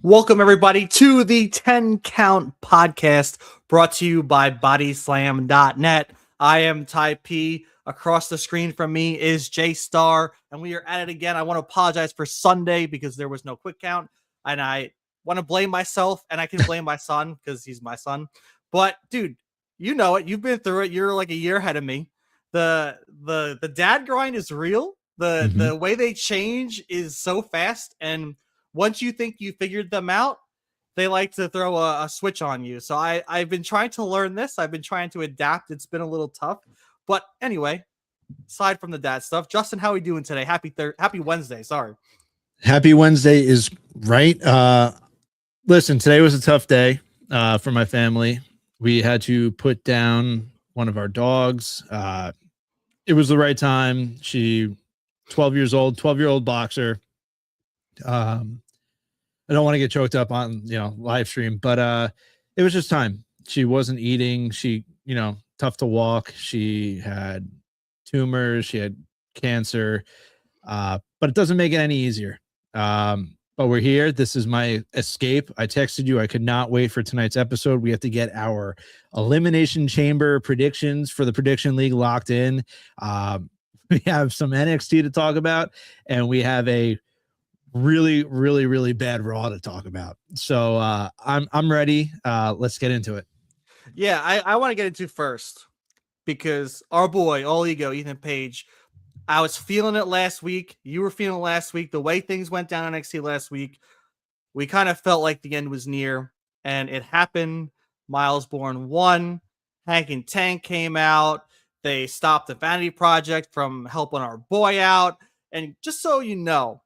Welcome, everybody, to the 10 Count Podcast, brought to you by Bodyslam.net. I am Ty P. Across the screen from me is J Star, and we are at it again. I want to apologize for Sunday because there was no quick count, and I want to blame myself, and I can blame my son because he's my son. But, dude, you know it. You've been through it. You're like a year ahead of me. The dad grind is real. The way they change is so fast, and once you think you figured them out, they like to throw a switch on you. So I've been trying to learn this. I've been trying to adapt. It's been a little tough. But anyway, aside from the dad stuff, Justin, how are we doing today? Happy Wednesday. Sorry. Happy Wednesday is right. Listen, today was a tough day for my family. We had to put down one of our dogs. It was the right time. 12-year-old boxer. I don't want to get choked up on, live stream, but it was just time. She wasn't eating. She, tough to walk. She had tumors. She had cancer, but it doesn't make it any easier. But we're here. This is my escape. I texted you. I could not wait for tonight's episode. We have to get our Elimination Chamber predictions for the Prediction League locked in. We have some NXT to talk about, and we have a really, really, really bad Raw to talk about. So I'm ready. Let's get into it. Yeah, I want to get into first because our boy, All Ego, Ethan Page, I was feeling it last week. You were feeling it last week. The way things went down in NXT last week, we kind of felt like the end was near, and it happened. Miles Bourne won. Hank and Tank came out. They stopped the Vanity Project from helping our boy out. And just so you know,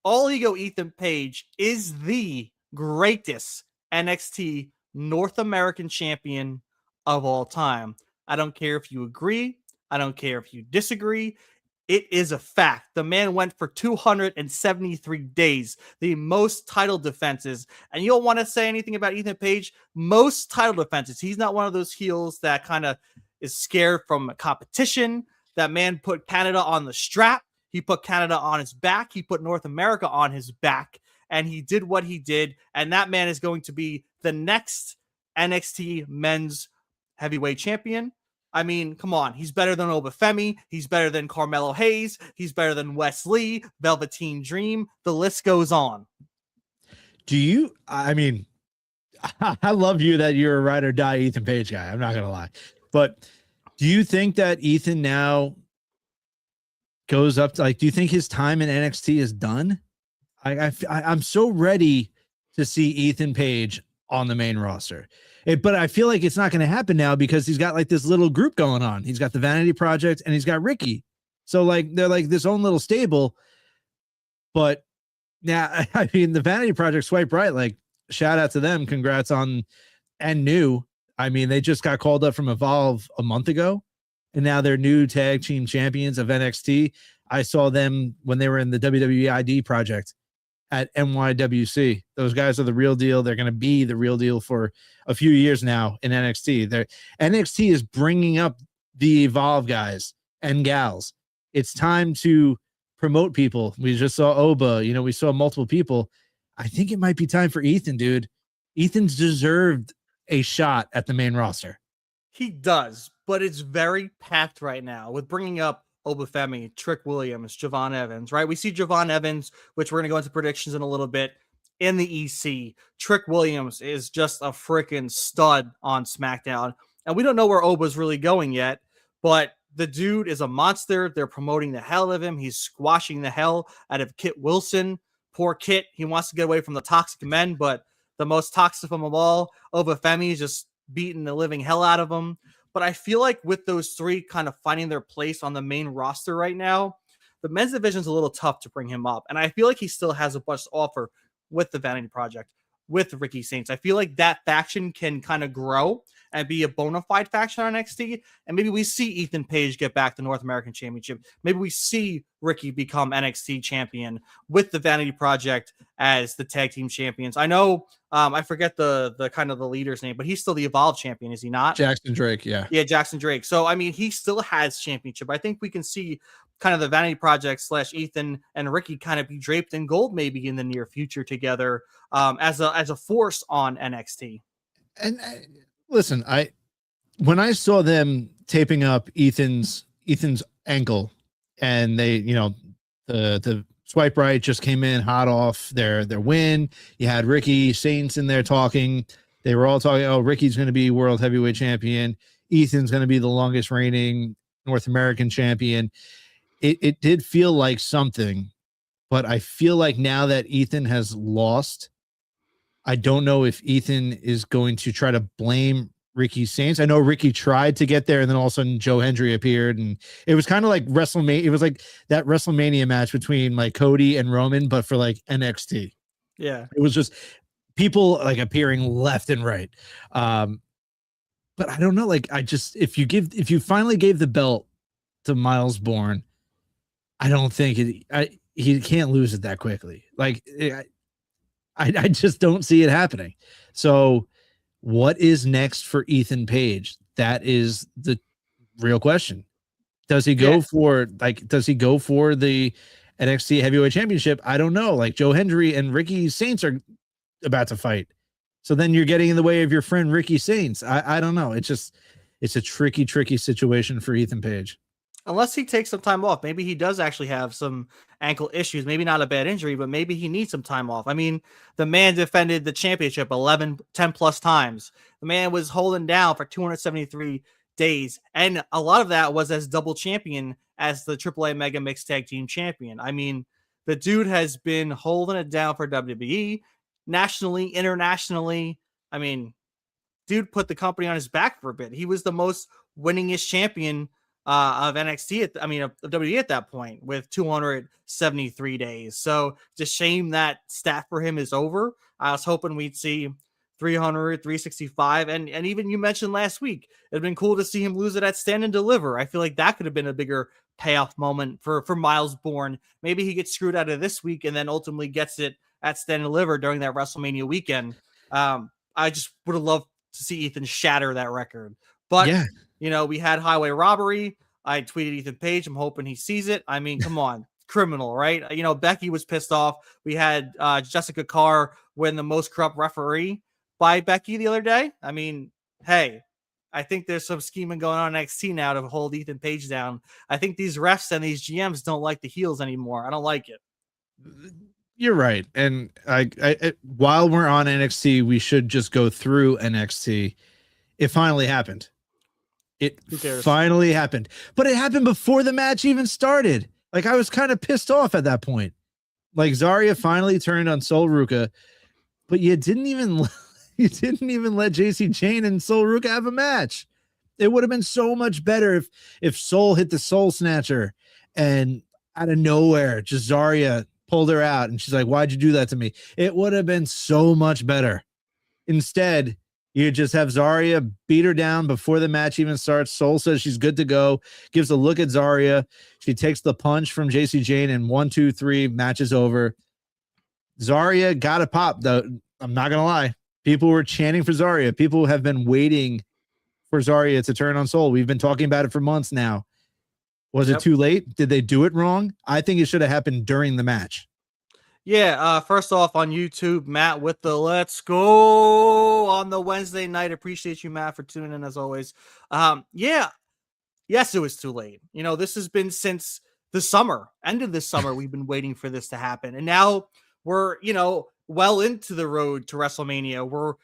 All Ego Ethan Page is the greatest NXT North American champion of all time. I don't care if you agree. I don't care if you disagree. It is a fact. The man went for 273 days, the most title defenses. And you don't want to say anything about Ethan Page, most title defenses. He's not one of those heels that kind of is scared from competition. That man put Canada on the strap. He put Canada on his back. He put North America on his back. And he did what he did. And that man is going to be the next NXT men's heavyweight champion. I mean, come on. He's better than Obafemi. He's better than Carmelo Hayes. He's better than Wes Lee, Velveteen Dream. The list goes on. I mean, I love you that you're a ride or die Ethan Page guy. I'm not going to lie. But do you think that Ethan now goes up to, like, do you think his time in NXT is done? I'm so ready to see Ethan Page on the main roster. But I feel like it's not going to happen now because he's got like this little group going on. He's got the Vanity Project and he's got Ricky. So like they're like this own little stable. But now, I mean, the Vanity Project swipe right. Like, shout out to them. Congrats on and new. I mean, they just got called up from Evolve a month ago, and now they're new tag team champions of NXT. I saw them when they were in the WWE ID project at NYWC. Those guys are the real deal. They're going to be the real deal for a few years now in NXT. NXT is bringing up the Evolve guys and gals. It's time to promote people. We just saw Oba, we saw multiple people. I think it might be time for Ethan, dude. Ethan's deserved a shot at the main roster. He does, but it's very packed right now with bringing up Obafemi, Trick Williams, Javon Evans, right? We see Javon Evans, which we're going to go into predictions in a little bit, in the EC. Trick Williams is just a freaking stud on SmackDown. And we don't know where Oba's really going yet, but the dude is a monster. They're promoting the hell of him. He's squashing the hell out of Kit Wilson. Poor Kit. He wants to get away from the toxic men, but the most toxic of them all, Obafemi, is just beating the living hell out of him. But I feel like with those three kind of finding their place on the main roster right now, the men's division is a little tough to bring him up. And I feel like he still has a bunch to offer with the Vanity Project, with Ricky Saints. I feel like that faction can kind of grow and be a bona fide faction on NXT. And maybe we see Ethan Page get back the North American Championship. Maybe we see Ricky become NXT champion with the Vanity Project as the tag team champions. I know I forget the kind of the leader's name, but he's still the Evolve champion, is he not? Jackson Drake, yeah. Yeah, Jackson Drake. So, I mean, he still has championship. I think we can see kind of the Vanity Project / Ethan and Ricky kind of be draped in gold maybe in the near future together as a force on NXT. And listen, when I saw them taping up Ethan's ankle, and they, the swipe right just came in hot off their win. You had Ricky Saints in there talking. They were all talking, oh, Ricky's going to be world heavyweight champion. Ethan's going to be the longest reigning North American champion. It did feel like something, but I feel like now that Ethan has lost, I don't know if Ethan is going to try to blame Ricky Saints. I know Ricky tried to get there, and then all of a sudden Joe Hendry appeared, and it was kind of like WrestleMania. It was like that WrestleMania match between like Cody and Roman, but for like NXT. Yeah, it was just people like appearing left and right. But I don't know. Like, if you finally gave the belt to Miles Bourne, I don't think he can't lose it that quickly. Like, I just don't see it happening. So what is next for Ethan Page? That is the real question. Does he go for the NXT Heavyweight Championship? I don't know. Like, Joe Hendry and Ricky Saints are about to fight. So then you're getting in the way of your friend Ricky Saints. I don't know. It's a tricky situation for Ethan Page. Unless he takes some time off. Maybe he does actually have some ankle issues. Maybe not a bad injury, but maybe he needs some time off. I mean, the man defended the championship 10 plus times. The man was holding down for 273 days. And a lot of that was as double champion as the AAA Mega Mixed Tag Team Champion. I mean, the dude has been holding it down for WWE, nationally, internationally. I mean, dude put the company on his back for a bit. He was the most winningest champion of NXT, of WWE at that point, with 273 days. So it's a shame that stat for him is over. I was hoping we'd see 300, 365. And even you mentioned last week, it'd been cool to see him lose it at Stand and Deliver. I feel like that could have been a bigger payoff moment for Miles Bourne. Maybe he gets screwed out of this week and then ultimately gets it at Stand and Deliver during that WrestleMania weekend. I just would have loved to see Ethan shatter that record. But, Yeah. we had highway robbery. I tweeted Ethan Page. I'm hoping he sees it. I mean, come on. Criminal, right? Becky was pissed off. We had Jessica Carr win the most corrupt referee by Becky the other day. I mean, hey, I think there's some scheming going on in NXT now to hold Ethan Page down. I think these refs and these GMs don't like the heels anymore. I don't like it. You're right. And while we're on NXT, we should just go through NXT. It finally happened. It finally happened. But it happened before the match even started. Like, I was kind of pissed off at that point. Like, Zarya finally turned on Sol Ruka, but you didn't even let JC Jane and Sol Ruka have a match. It would have been so much better if Sol hit the Soul Snatcher and out of nowhere, just Zarya pulled her out and she's like, "Why'd you do that to me?" It would have been so much better. Instead, you just have Zarya beat her down before the match even starts. Sol says she's good to go, gives a look at Zarya. She takes the punch from JC Jane, and 1, 2, 3, match is over. Zarya got a pop, though. I'm not going to lie. People were chanting for Zarya. People have been waiting for Zarya to turn on Sol. We've been talking about it for months now. Was it too late? Did they do it wrong? I think it should have happened during the match. Yeah, first off on YouTube, Matt with the let's go on the Wednesday night. Appreciate you, Matt, for tuning in as always. Yes, it was too late. This has been since the summer, end of this summer, we've been waiting for this to happen. And now we're, well into the road to WrestleMania.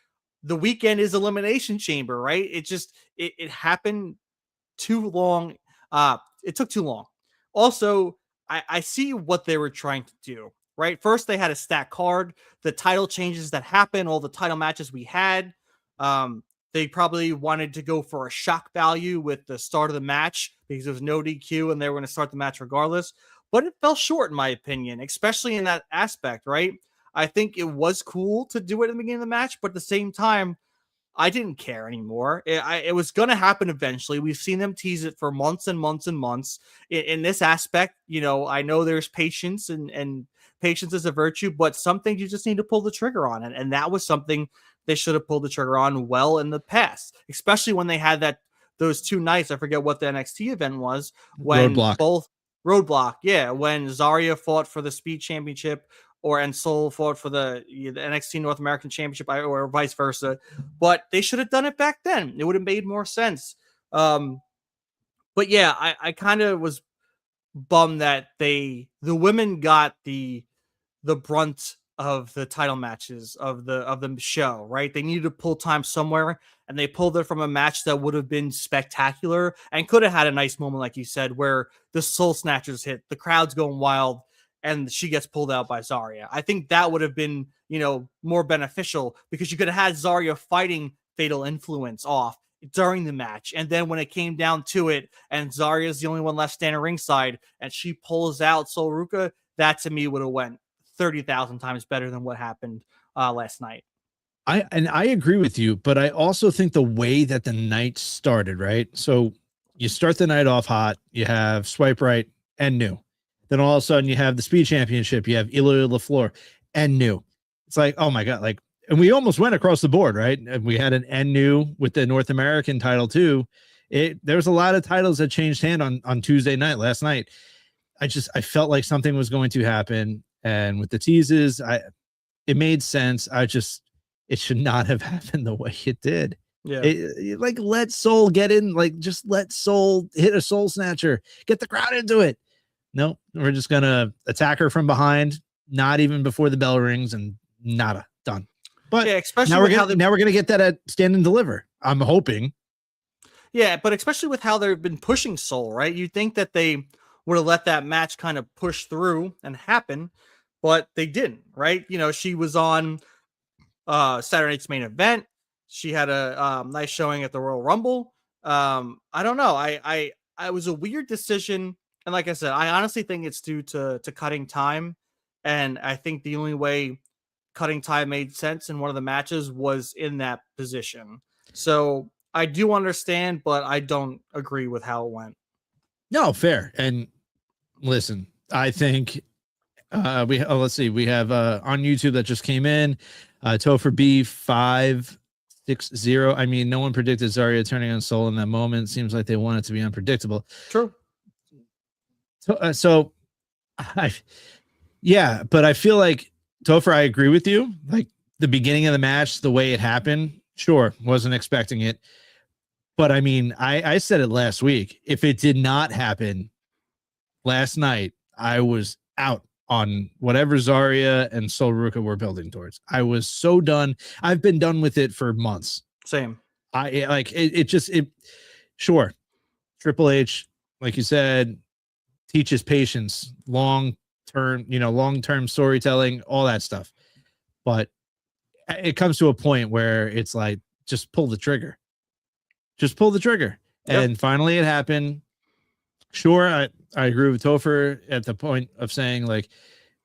The weekend is Elimination Chamber, right? It happened too long. It took too long. Also, I see what they were trying to do. Right. First, they had a stack card, the title changes that happened, all the title matches we had. They probably wanted to go for a shock value with the start of the match because there was no DQ and they were going to start the match regardless. But it fell short, in my opinion, especially in that aspect. Right. I think it was cool to do it at the beginning of the match, but at the same time, I didn't care anymore. It was going to happen eventually. We've seen them tease it for months and months and months. In this aspect, I know there's patience and patience is a virtue, but some things you just need to pull the trigger on. And that was something they should have pulled the trigger on well in the past, especially when they had those 2 nights. I forget what the NXT event was when Roadblock. Yeah. When Zarya fought for the Speed Championship and Sol fought for the NXT North American Championship or vice versa. But they should have done it back then. It would have made more sense. But yeah, I kind of was bummed that the women got the brunt of the title matches of the show, right? They needed to pull time somewhere, and they pulled it from a match that would have been spectacular and could have had a nice moment, like you said, where the Soul Snatchers hit, the crowd's going wild, and she gets pulled out by Zarya. I think that would have been, more beneficial because you could have had Zarya fighting Fatal Influence off during the match. And then when it came down to it and Zarya's the only one left standing ringside and she pulls out Sol Ruka, that to me would have went 30,000 times better than what happened last night. I agree with you, but I also think the way that the night started, right? So you start the night off hot, you have Swipe Right and New. Then all of a sudden you have the Speed Championship, you have Ilya LaFleur and New. It's like, oh my God, and we almost went across the board, right? And we had an N New with the North American title too. There's a lot of titles that changed hand on Tuesday night, last night. I felt like something was going to happen. And with the teases, it made sense. It should not have happened the way it did. Yeah. Let Sol get in, just let Sol hit a Soul Snatcher, get the crowd into it. No, we're just going to attack her from behind, not even before the bell rings, and nada, done. But yeah, especially now we're going to get that at Stand and Deliver. I'm hoping. Yeah, but especially with how they've been pushing Sol, right? You'd think that they would have let that match kind of push through and happen, but they didn't, right? She was on Saturday night's main event. She had a nice showing at the Royal Rumble. I don't know. I was a weird decision. And like I said, I honestly think it's due to cutting time. And I think the only way cutting time made sense, and one of the matches was in that position. So I do understand, but I don't agree with how it went. No, fair. And listen, I think let's see, we have on YouTube that just came in, Topher B 560. I mean, no one predicted Zarya turning on Soul in that moment. Seems like they want it to be unpredictable. True. So yeah, but I feel like Topher, I agree with you. Like the beginning of the match, the way it happened, sure, wasn't expecting it. But I mean, I said it last week. If it did not happen last night, I was out on whatever Zarya and Sol Ruka were building towards. I was so done. I've been done with it for months. Same. I like it. Sure. Triple H, like you said, teaches patience, long-term storytelling, all that stuff. But it comes to a point where it's like, just pull the trigger. Just pull the trigger. Yep. And finally it happened. Sure, I agree with Topher at the point of saying, like,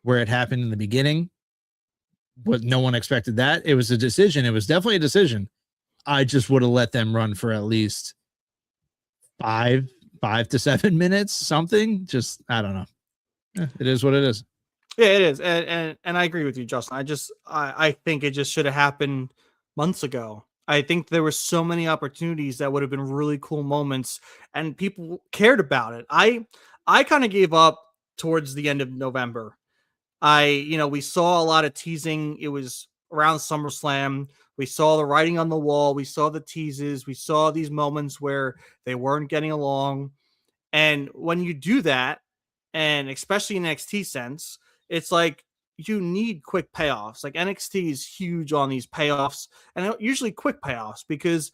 where it happened in the beginning, but no one expected that. It was a decision. It was definitely a decision. I just would have let them run for at least 5 to 7 minutes, something. Just, I don't know. It is what it is. Yeah, it is. And I agree with you, Justin. I think it just should have happened months ago. I think there were so many opportunities that would have been really cool moments, and people cared about it. I kind of gave up towards the end of November. We saw a lot of teasing. It was around SummerSlam. We saw the writing on the wall. We saw the teases. We saw these moments where they weren't getting along. And when you do that, and especially in NXT sense, it's like, you need quick payoffs. Like NXT is huge on these payoffs, and usually quick payoffs, because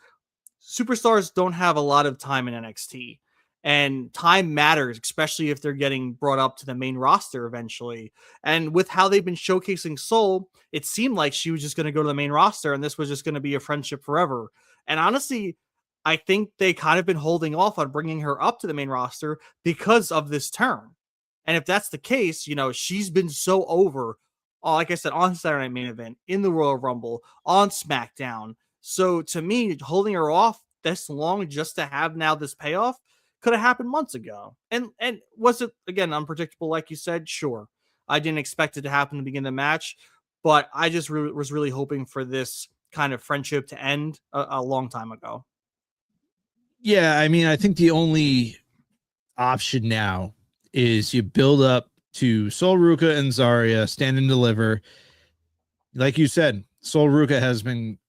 superstars don't have a lot of time in NXT, and time matters, especially if they're getting brought up to the main roster eventually. And with how they've been showcasing Soul, it seemed like she was just going to go to the main roster, and this was just going to be a friendship forever. And honestly, I think they kind of been holding off on bringing her up to the main roster because of this turn. And if that's the case, she's been so over, like I said, on Saturday Night Main Event, in the Royal Rumble, on SmackDown. So to me, holding her off this long just to have now this payoff could have happened months ago. And was it, again, unpredictable, like you said? Sure. I didn't expect it to happen to begin the match, but I just was really hoping for this kind of friendship to end a long time ago. Yeah, I mean, I think the only option now is you build up to Sol Ruka and Zarya, stand and deliver. Like you said, Sol Ruka has been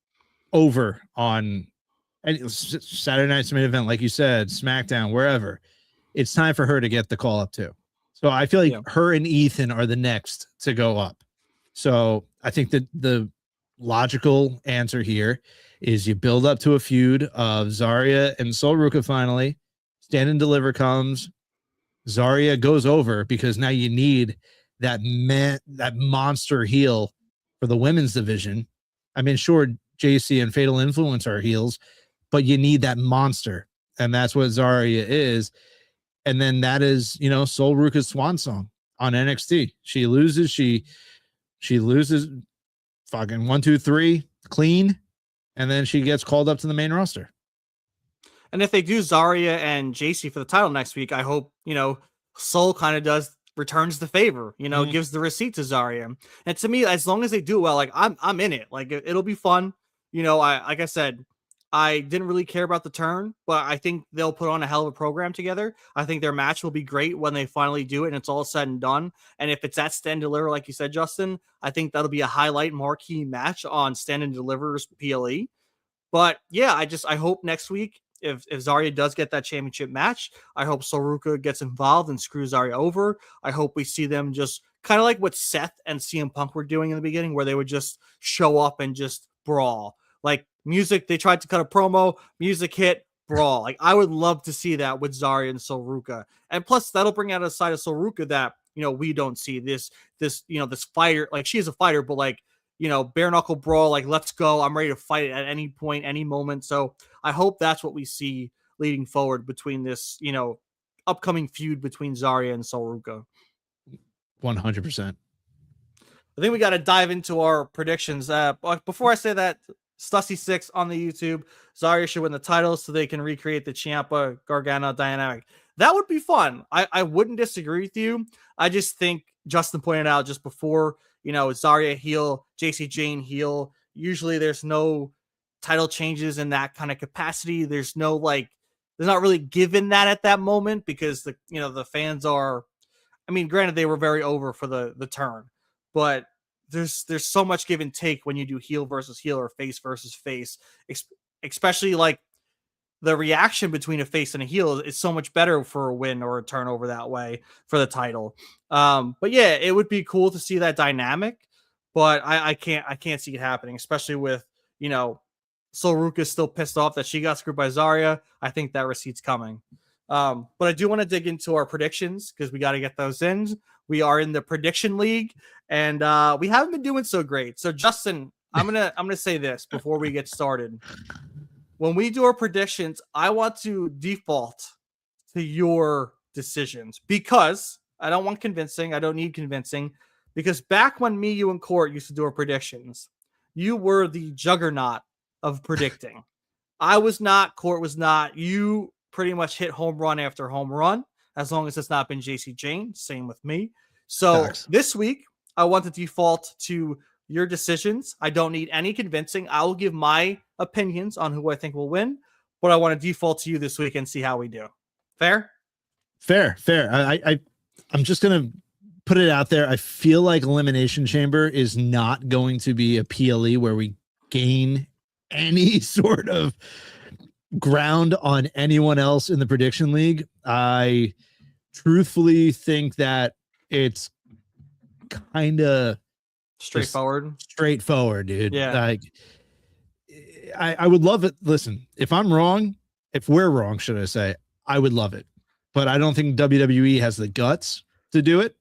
over on Saturday Night's Main Event, like you said, SmackDown, wherever. It's time for her to get the call up too. So I feel like her and Ethan are the next to go up. So I think that the logical answer here is you build up to a feud of Zarya and Sol Ruka finally. Stand and deliver comes. Zarya goes over because now you need that monster heel for the women's division. I mean, sure, JC and Fatal Influence are heels, but you need that monster, and that's what Zarya is. And then that is, Sol Ruka's swan song on NXT. She loses, she loses fucking 1, 2, 3 clean, and then she gets called up to the main roster. And if they do Zarya and JC for the title next week, I hope, Sol kind of returns the favor, gives the receipt to Zarya. And to me, as long as they do well, like I'm in it. Like it'll be fun. Like I said, I didn't really care about the turn, but I think they'll put on a hell of a program together. I think their match will be great when they finally do it and it's all said and done. And if it's at Stand and Deliver, like you said, Justin, I think that'll be a highlight marquee match on Stand and Deliver's PLE. But yeah, I hope next week, if Zarya does get that championship match, I hope Sol Ruka gets involved and screws Zarya over. I hope we see them just kind of like what Seth and CM Punk were doing in the beginning, where they would just show up and just brawl. Like music, they tried to cut a promo, music hit, brawl. Like I would love to see that with Zarya and Sol Ruka. And plus that'll bring out a side of Sol Ruka that, we don't see. This fighter, like she is a fighter, but like, bare knuckle brawl, like let's go, I'm ready to fight at any point, any moment. So I hope that's what we see leading forward between this, upcoming feud between Zarya and Sol Ruka. 100%. I think we got to dive into our predictions. But before I say that, Stussy6 on the YouTube, Zarya should win the title so they can recreate the Ciampa Gargano dynamic. That would be fun. I wouldn't disagree with you. I just think Justin pointed out just before, Zarya heel, JC Jane heel. Usually there's no title changes in that kind of capacity. There's no there's not really given that at that moment because the fans are, I mean, granted they were very over for the turn, but there's so much give and take when you do heel versus heel or face versus face, especially the reaction between a face and a heel is so much better for a win or a turnover that way for the title. But yeah, it would be cool to see that dynamic, but I can't see it happening, especially with, Sol is still pissed off that she got screwed by Zarya. I think that receipt's coming. But I do want to dig into our predictions because we got to get those in. We are in the prediction league, and we haven't been doing so great. So Justin, I'm gonna say this before we get started. When we do our predictions, I want to default to your decisions because I don't want convincing. I don't need convincing because back when me, you, and Court used to do our predictions, you were the juggernaut of predicting. I was not. Court was not. You pretty much hit home run after home run, as long as it's not been JC Jane. Same with me. So This week, I want to default to your decisions. I don't need any convincing. I will give my opinions on who I think will win, but I want to default to you this week and see how we do. Fair? Fair. I'm just going to put it out there. I feel like Elimination Chamber is not going to be a PLE where we gain any sort of ground on anyone else in the prediction league. I truthfully think that it's kind of straightforward, dude. Yeah. I would love it. Listen, if we're wrong, should I say, I would love it, but I don't think WWE has the guts to do it.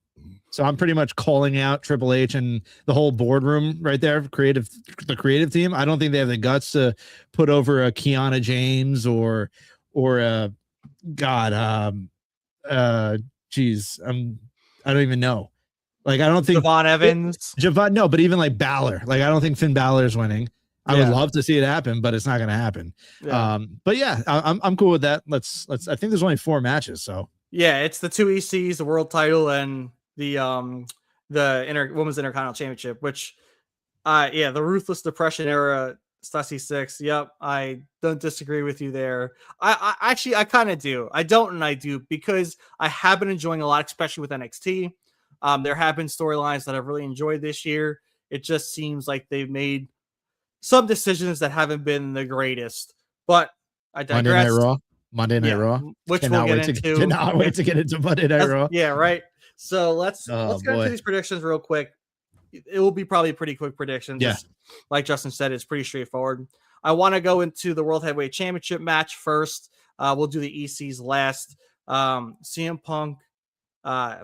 So I'm pretty much calling out Triple H and the whole boardroom right there, the creative team. I don't think they have the guts to put over a Kiana James or I don't even know. I don't think Javon Evans. No, but even like Balor. I don't think Finn Balor is winning. I would love to see it happen, but it's not going to happen. Yeah. But yeah, I'm cool with that. Let's. I think there's only 4 matches, so yeah, it's the 2 ECs, the world title, and the women's Intercontinental Championship. Which, the Ruthless Depression era, Stussy 6. Yep, I don't disagree with you there. I actually kind of do. I don't and I do because I have been enjoying a lot, especially with NXT. There have been storylines that I've really enjoyed this year. It just seems like they've made some decisions that haven't been the greatest, but I digress. Monday Night Raw, which we'll get into. Cannot wait to get into Monday Night Raw. Yeah, right. So let's go into these predictions real quick. It will be probably pretty quick predictions. Yeah. Like Justin said, it's pretty straightforward. I want to go into the World Heavyweight Championship match first. We'll do the ECs last. CM Punk,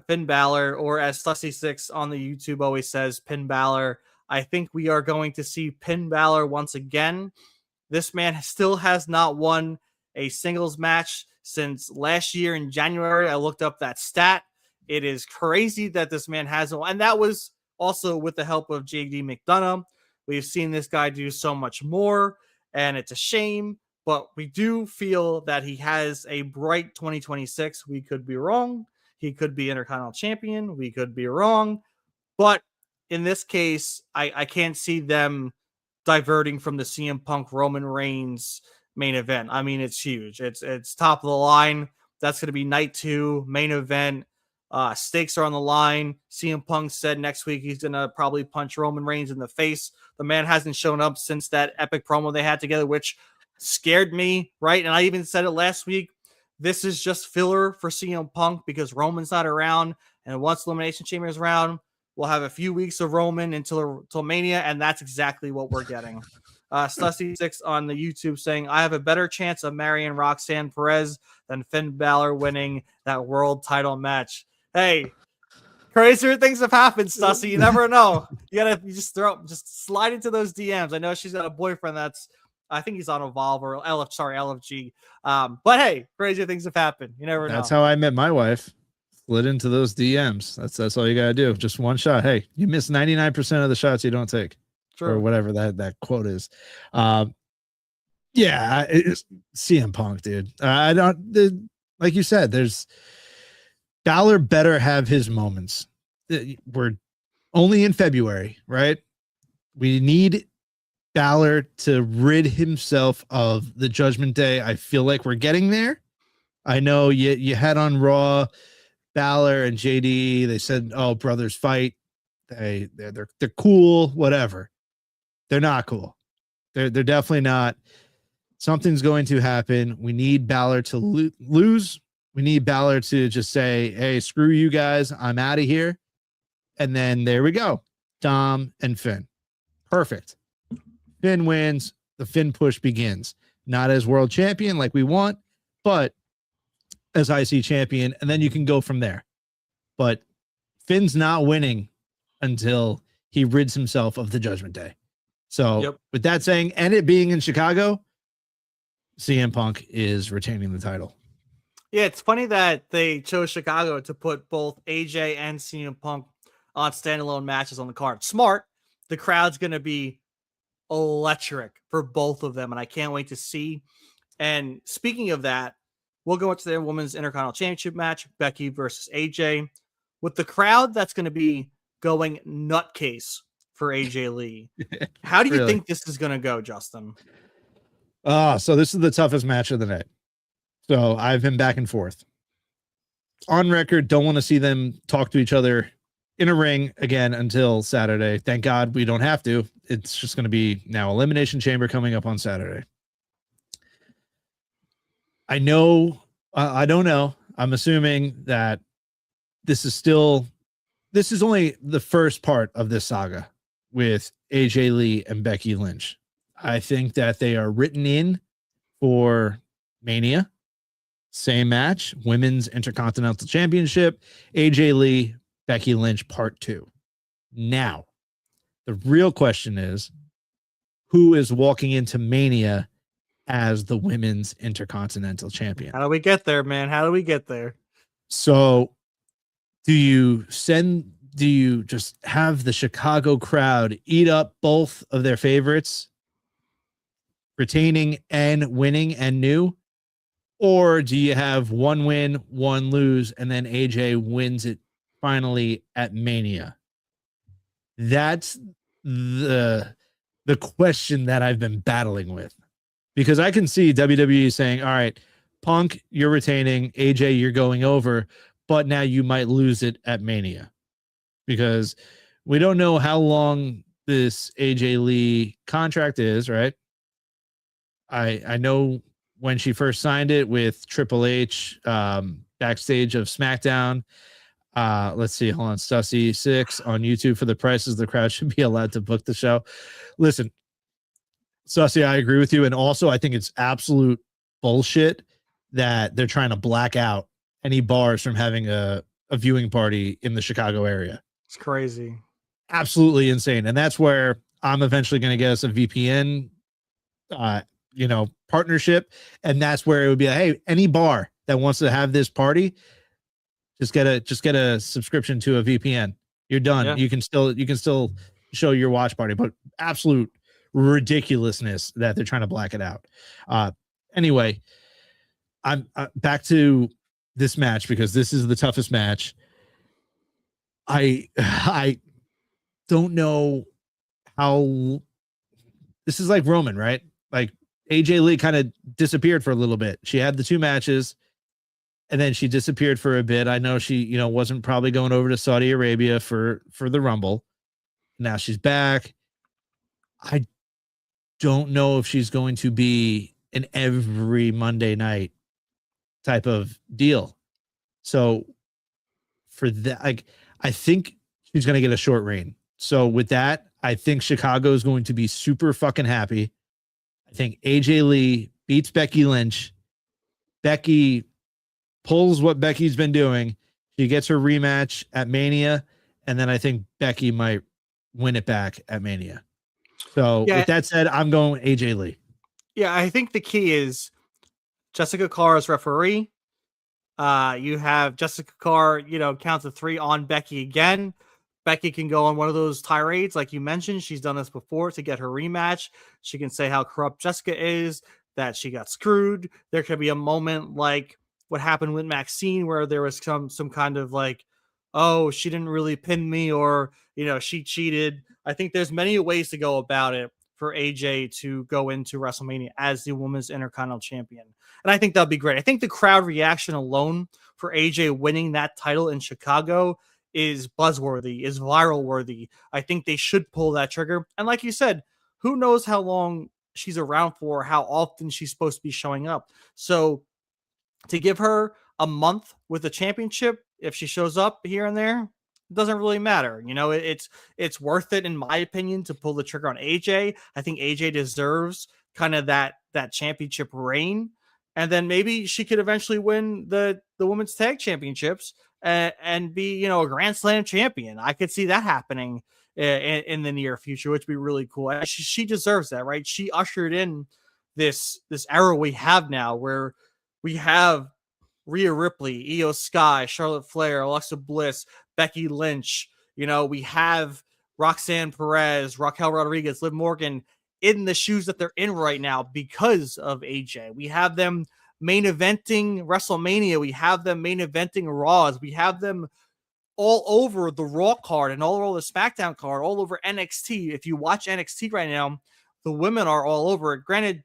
Finn Balor, or as Stussy6 on the YouTube always says, Finn Balor. I think we are going to see Finn Balor once again. This man still has not won a singles match since last year in January. I looked up that stat. It is crazy that this man hasn't won. And that was also with the help of JD McDonough. We've seen this guy do so much more, and it's a shame. But we do feel that he has a bright 2026. We could be wrong. He could be Intercontinental Champion. We could be wrong. But in this case, I can't see them diverting from the CM Punk Roman Reigns main event. I mean, it's huge. It's top of the line. That's going to be night 2, main event. Stakes are on the line. CM Punk said next week he's going to probably punch Roman Reigns in the face. The man hasn't shown up since that epic promo they had together, which scared me, right? And I even said it last week. This is just filler for CM Punk because Roman's not around. And once Elimination Chamber is around, we'll have a few weeks of Roman until Mania, and that's exactly what we're getting. Stussy6 on the YouTube saying, I have a better chance of marrying Roxanne Perez than Finn Balor winning that world title match. Hey, crazier things have happened, Stussy. You never know. You just slide into those DMs. I know she's got a boyfriend I think he's on Evolve or LFG. But hey, crazier things have happened. You never know. That's how I met my wife. slid into those DMs. That's all you gotta do. Just one shot. Hey, you miss 99% of the shots you don't take, or whatever that quote is. Yeah, it's CM Punk, dude. I don't like you said. There's Balor better have his moments. We're only in February, right? We need Balor to rid himself of the Judgment Day. I feel like we're getting there. I know you had on Raw Balor and JD. They said, "Oh, brothers fight. They're cool. Whatever." They're not cool. They're definitely not. Something's going to happen. We need Balor to lose. We need Balor to just say, "Hey, screw you guys. I'm out of here." And then there we go. Dom and Finn. Perfect. Finn wins. The Finn push begins. Not as world champion like we want, but as IC champion. And then you can go from there. But Finn's not winning until he rids himself of the Judgment Day. So with that saying, and it being in Chicago, CM Punk is retaining the title. Yeah, it's funny that they chose Chicago to put both AJ and CM Punk on standalone matches on the card. Smart. The crowd's going to be electric for both of them, and I can't wait to see. And speaking of that, we'll go into the Women's Intercontinental Championship match, Becky versus AJ. With the crowd that's going to be going nutcase for AJ Lee. How do you think this is going to go, Justin? So this is the toughest match of the night. So I've been back and forth. On record, don't want to see them talk to each other in a ring again until Saturday. Thank God we don't have to. It's just going to be now Elimination Chamber coming up on Saturday. I don't know. I'm assuming that this is only the first part of this saga with AJ Lee and Becky Lynch. I think that they are written in for Mania. Same match, Women's Intercontinental Championship, AJ Lee, Becky Lynch, Part 2. Now, the real question is, who is walking into Mania as the Women's Intercontinental Champion? How do we get there, man? How do we get there? So, do you just have the Chicago crowd eat up both of their favorites, retaining and winning and new? Or do you have one win, one lose, and then AJ wins it finally at Mania? That's the question that I've been battling with. Because I can see WWE saying, all right, Punk, you're retaining, AJ, you're going over, but now you might lose it at Mania. Because we don't know how long this AJ Lee contract is, right? I know when she first signed it with Triple H backstage of SmackDown. Let's see. Hold on. Stussy 6 on YouTube for the prices. The crowd should be allowed to book the show. Listen, Stussy, I agree with you. And also, I think it's absolute bullshit that they're trying to black out any bars from having a viewing party in the Chicago area. It's crazy. Absolutely insane. And that's where I'm eventually going to get us a VPN partnership, and that's where it would be like, hey, any bar that wants to have this party, just get a subscription to a VPN. You're done. Yeah. You can still show your watch party, but absolute ridiculousness that they're trying to black it out. Anyway, I'm back to this match because this is the toughest match. I don't know how this is like Roman, right? Like AJ Lee kind of disappeared for a little bit. She had the 2 matches and then she disappeared for a bit. I know she, wasn't probably going over to Saudi Arabia for the Rumble. Now she's back. I don't know if she's going to be an every Monday night type of deal. So for that, I think she's going to get a short reign. So with that, I think Chicago is going to be super fucking happy. I think AJ Lee beats Becky Lynch. Becky pulls what Becky's been doing. She gets her rematch at Mania, and then I think Becky might win it back at Mania. So with that said, I'm going AJ Lee. Yeah, I think the key is Jessica Carr's referee. You have Jessica Carr, count to 3 on Becky again. Becky can go on one of those tirades, like you mentioned. She's done this before to get her rematch. She can say how corrupt Jessica is, that she got screwed. There could be a moment like what happened with Maxine, where there was some kind of like, oh, she didn't really pin me, or she cheated. I think there's many ways to go about it for AJ to go into WrestleMania as the Women's Intercontinental Champion. And I think that'd be great. I think the crowd reaction alone for AJ winning that title in Chicago is buzzworthy, is viral worthy. I think they should pull that trigger. And like you said, who knows how long she's around for, how often she's supposed to be showing up. So to give her a month with a championship, if she shows up here and there, it doesn't really matter. It's worth it, in my opinion, to pull the trigger on AJ. I think AJ deserves kind of that championship reign. And then maybe she could eventually win the women's tag championships and be, a Grand Slam champion. I could see that happening in the near future, which would be really cool. She deserves that, right? She ushered in this era we have now, where we have Rhea Ripley, Io Sky, Charlotte Flair, Alexa Bliss, Becky Lynch. We have Roxanne Perez, Raquel Rodriguez, Liv Morgan in the shoes that they're in right now because of AJ. We have them main eventing WrestleMania. We have them main eventing Raws. We have them all over the Raw card and all over the SmackDown card, all over NXT. If you watch NXT right now, the women are all over it. Granted,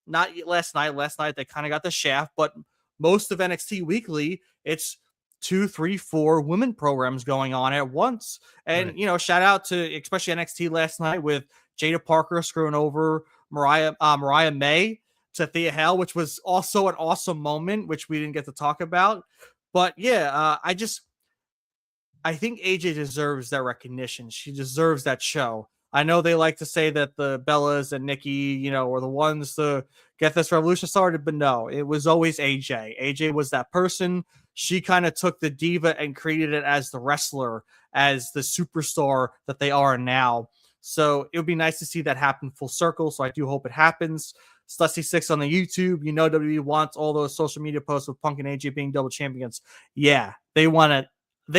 not last night. Last night they kind of got the shaft, but most of NXT Weekly, it's 2, 3, 4 women programs going on at once. And, right. Shout out to especially NXT last night with Jada Parker screwing over Mariah May to Thea Hale, which was also an awesome moment, which we didn't get to talk about. But yeah, I think AJ deserves that recognition. She deserves that show. I know they like to say that the Bellas and Nikki, were the ones to get this revolution started, but no, it was always AJ. AJ was that person. She kind of took the diva and created it as the wrestler, as the superstar that they are now. So it would be nice to see that happen full circle. So I do hope it happens. Stussy6 on the YouTube. WWE wants all those social media posts with Punk and AJ being double champions. Yeah, they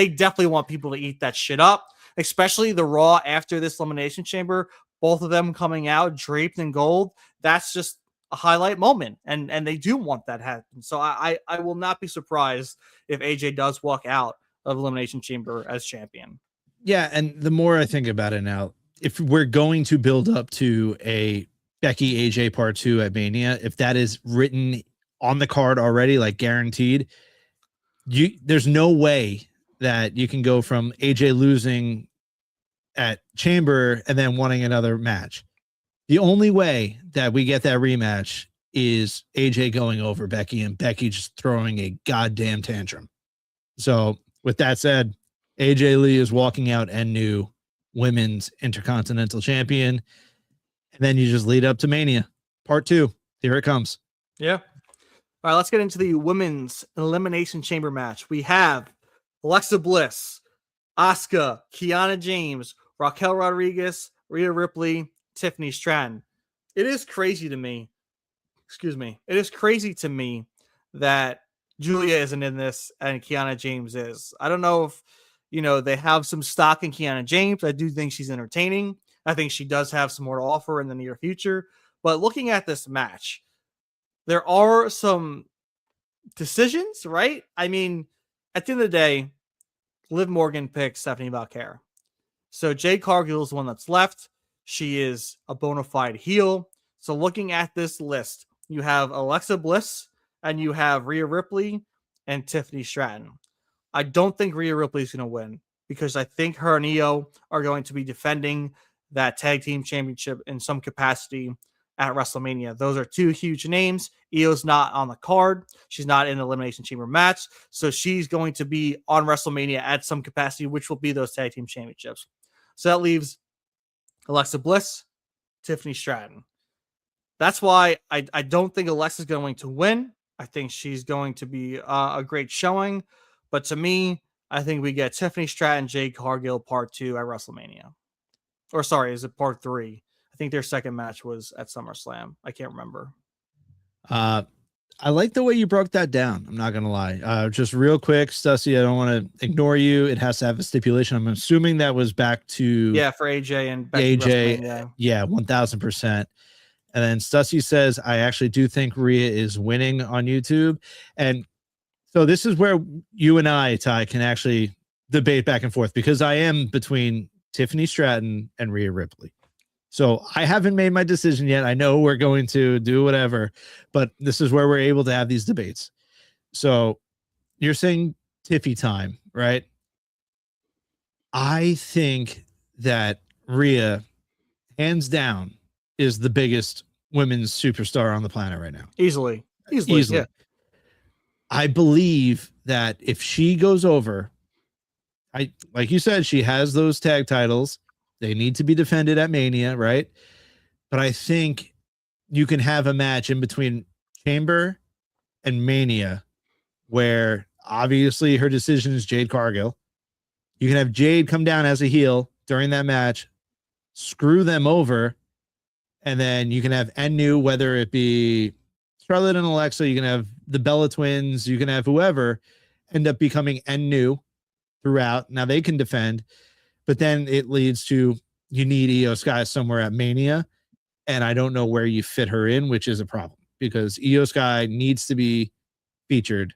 definitely want people to eat that shit up, especially the Raw after this Elimination Chamber. Both of them coming out draped in gold. That's just a highlight moment, and they do want that to happen. So I will not be surprised if AJ does walk out of Elimination Chamber as champion. Yeah, and the more I think about it now, if we're going to build up to a Becky AJ part 2 at Mania, if that is written on the card already, like guaranteed, there's no way that you can go from AJ losing at Chamber and then wanting another match. The only way that we get that rematch is AJ going over Becky and Becky just throwing a goddamn tantrum. So with that said, AJ Lee is walking out and new Women's Intercontinental Champion. And then you just lead up to Mania part 2. Here it comes. Yeah. All right, let's get into the Women's Elimination Chamber match. We have Alexa Bliss, Asuka, Kiana James, Raquel Rodriguez, Rhea Ripley, Tiffany Stratton. It is crazy to me. It is crazy to me that Julia isn't in this and Kiana James is. I don't know if, they have some stock in Kiana James. I do think she's entertaining. I think she does have some more to offer in the near future. But looking at this match, there are some decisions, right? I mean, at the end of the day, Liv Morgan picked Stephanie Valkyrie. So Jade Cargill is the one that's left. She is a bona fide heel. So looking at this list, you have Alexa Bliss and you have Rhea Ripley and Tiffany Stratton. I don't think Rhea Ripley is going to win because I think her and Io are going to be defending that tag team championship in some capacity at WrestleMania. Those are two huge names. Io's not on the card. She's not in the Elimination Chamber match. So she's going to be on WrestleMania at some capacity, which will be those tag team championships. So that leaves Alexa Bliss, Tiffany Stratton. That's why I don't think Alexa's going to win. I think she's going to be a great showing. But to me, I think we get Tiffany Stratton, Jade Cargill part 2 at WrestleMania. Or sorry, is it part 3? I think their second match was at SummerSlam. I can't remember. I like the way you broke that down. I'm not gonna lie. Just real quick, Stussy, I don't want to ignore you. It has to have a stipulation. I'm assuming that was back to for AJ and Becky AJ. WrestleMania. Yeah, 1000%. And then Stussy says, I actually do think Rhea is winning on YouTube. And so this is where you and I, Ty, can actually debate back and forth, because I am between Tiffany Stratton and Rhea Ripley. So I haven't made my decision yet. I know we're going to do whatever, but this is where we're able to have these debates. So you're saying Tiffy time, right? I think that Rhea, hands down, is the biggest women's superstar on the planet right now. Easily. Yeah. I believe that if she goes over, like you said, she has those tag titles. They need to be defended at Mania, right? But I think you can have a match in between Chamber and Mania where obviously her decision is Jade Cargill. You can have Jade come down as a heel during that match, screw them over, and then you can have Ennu, whether it be Charlotte and Alexa, you can have the Bella Twins, you can have whoever end up becoming Ennu throughout. Now they can defend, but then it leads to you need Io Sky somewhere at Mania, and I don't know where you fit her in, which is a problem because Io Sky needs to be featured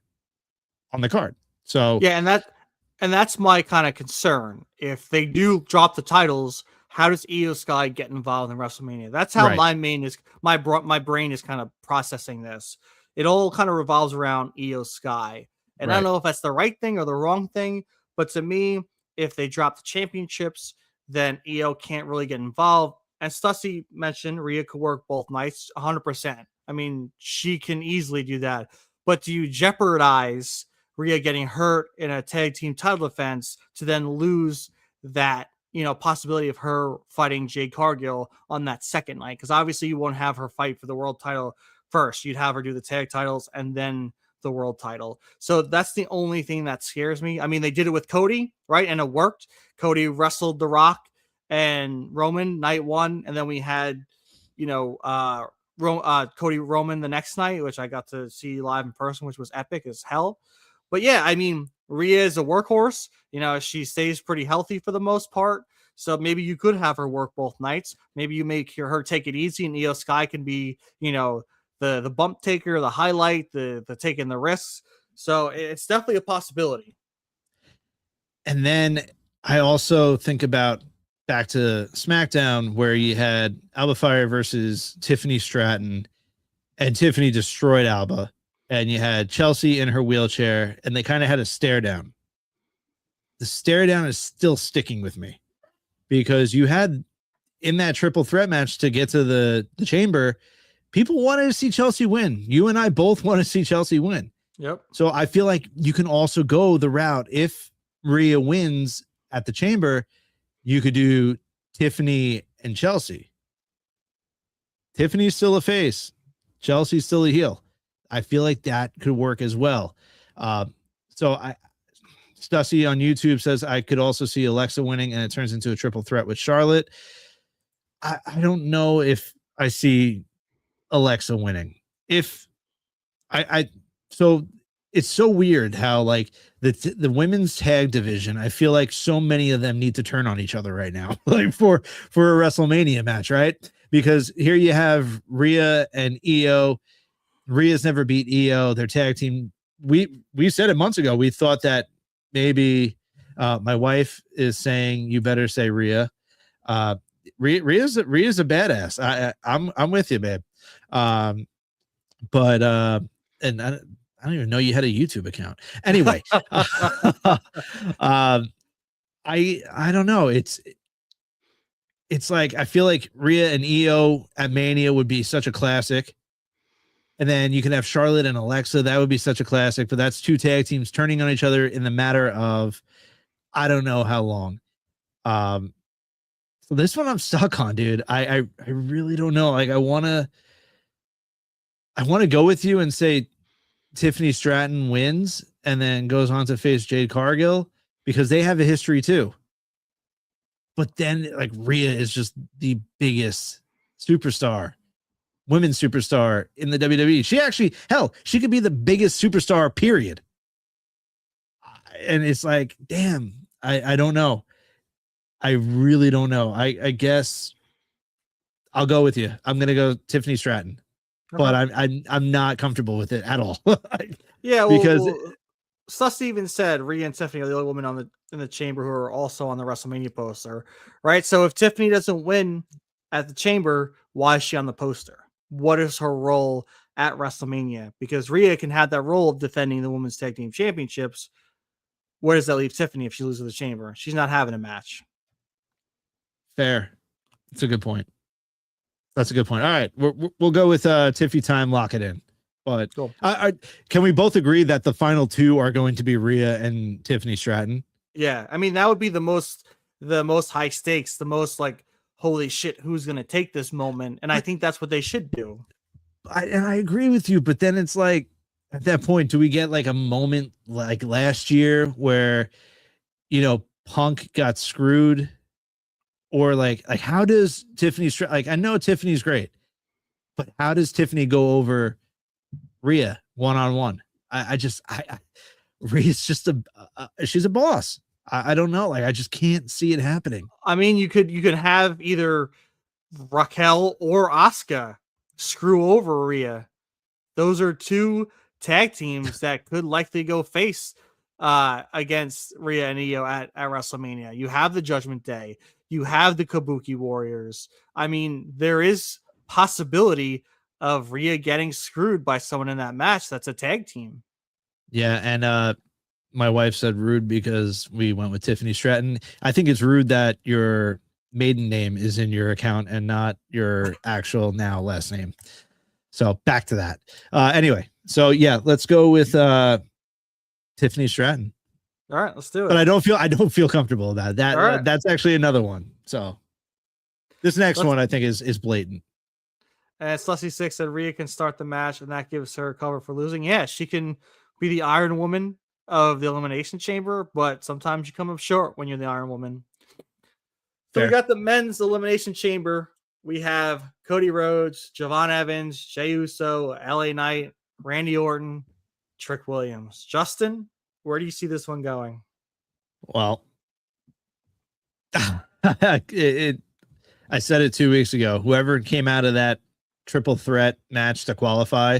on the card. So yeah, and that's my kind of concern. If they do drop the titles, how does Io Sky get involved in WrestleMania? That's how my brain is kind of processing this. It all kind of revolves around Io Sky, and I don't know if that's the right thing or the wrong thing. But to me, if they drop the championships, then Io can't really get involved. And Stussy mentioned Rhea could work both nights, 100%. I mean, she can easily do that. But do you jeopardize Rhea getting hurt in a tag team title defense to then lose that, possibility of her fighting Jade Cargill on that second night? Because obviously you won't have her fight for the world title first. You'd have her do the tag titles and then the world title. So that's the only thing that scares me. I mean, they did it with Cody, right? And it worked. Cody wrestled The Rock and Roman night one, and then we had, Cody Roman the next night, which I got to see live in person, which was epic as hell. But yeah, I mean, Rhea is a workhorse. She stays pretty healthy for the most part. So maybe you could have her work both nights. Maybe you make her take it easy, and Io Sky can be, the bump taker, the highlight, the taking the risks. So it's definitely a possibility. And then I also think about back to SmackDown where you had Alba Fire versus Tiffany Stratton, and Tiffany destroyed Alba, and you had Chelsea in her wheelchair, and they kind of had a stare down. The stare down is still sticking with me because you had in that triple threat match to get to the chamber, people wanted to see Chelsea win. You and I both want to see Chelsea win. Yep. So I feel like you can also go the route if Rhea wins at the chamber, you could do Tiffany and Chelsea. Tiffany's still a face. Chelsea's still a heel. I feel like that could work as well. Stussy on YouTube says I could also see Alexa winning and it turns into a triple threat with Charlotte. I don't know if I see Alexa winning. So it's so weird how like the women's tag division, I feel like so many of them need to turn on each other right now, like for a WrestleMania match, right? Because here you have Rhea and Io. Rhea's never beat Io. Their tag team. We said it months ago. We thought that maybe my wife is saying you better say Rhea. Rhea's a badass. I'm with you, babe. And I don't even know you had a YouTube account. Anyway, I don't know. It's like I feel like Rhea and Io at Mania would be such a classic. And then you can have Charlotte and Alexa. That would be such a classic, but that's two tag teams turning on each other in the matter of I don't know how long. So this one I'm stuck on, dude. I really don't know. Like I want to go with you and say Tiffany Stratton wins and then goes on to face Jade Cargill because they have a history too. But then like Rhea is just the biggest superstar women's superstar in the WWE. She actually, hell, she could be the biggest superstar, period. And it's like, damn, I don't know. I really don't know. I guess I'll go with you. I'm gonna go Tiffany Stratton, but I'm not comfortable with it at all. Yeah, because Sus even said Rhea and Tiffany are the only women in the chamber who are also on the WrestleMania poster, right? So if Tiffany doesn't win at the chamber, why is she on the poster? What is her role at WrestleMania? Because Rhea can have that role of defending the women's tag team championships. Where does that leave Tiffany if she loses the chamber? She's not having a match. Fair. That's a good point. That's a good point. All right, we'll go with Tiffy time. Lock it in. But cool. Can we both agree that the final two are going to be Rhea and Tiffany Stratton? Yeah, I mean that would be the most high stakes, the most like holy shit, who's going to take this moment? And I think that's what they should do. I agree with you, but then it's like at that point, do we get like a moment like last year where Punk got screwed? Or like how does Tiffany, like, I know Tiffany's great, but how does Tiffany go over Rhea one-on-one? Rhea's just she's a boss. I don't know. Like, I just can't see it happening. I mean, you could have either Raquel or Asuka screw over Rhea. Those are two tag teams that could likely go face against Rhea and Io at WrestleMania. You have the Judgment Day. You have the Kabuki Warriors. I mean, there is possibility of Rhea getting screwed by someone in that match that's a tag team. Yeah, and my wife said rude because we went with Tiffany Stratton. I think it's rude that your maiden name is in your account and not your actual now last name. So back to that. Anyway, so yeah, let's go with Tiffany Stratton. All right, let's do it. But I don't feel comfortable about that. Right. That's actually another one. So this next one I think is blatant. And Slutty 6 said Rhea can start the match, and that gives her cover for losing. Yeah, she can be the Iron Woman of the Elimination Chamber, but sometimes you come up short when you're the Iron Woman. So we got the men's Elimination Chamber. We have Cody Rhodes, Javon Evans, Jey Uso, LA Knight, Randy Orton, Trick Williams. Justin, where do you see this one going? Well, I said it 2 weeks ago. Whoever came out of that triple threat match to qualify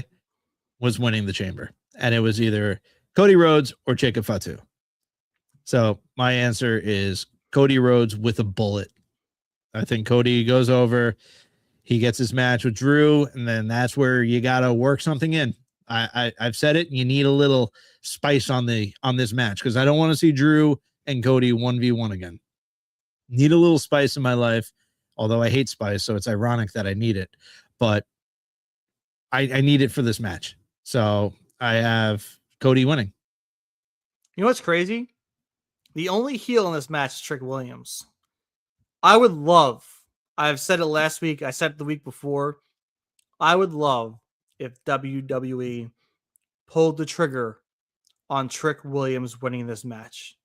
was winning the chamber. And it was either Cody Rhodes or Jacob Fatu. So my answer is Cody Rhodes with a bullet. I think Cody goes over. He gets his match with Drew, and then that's where you got to work something in. I've said it. You need a little spice on this match because I don't want to see Drew and Cody 1v1 again. Need a little spice in my life, although I hate spice, so it's ironic that I need it. But I need it for this match. So I have Cody winning. You know what's crazy? The only heel in this match is Trick Williams. I would love, I've said it last week, I said it the week before, I would love if WWE pulled the trigger on Trick Williams winning this match.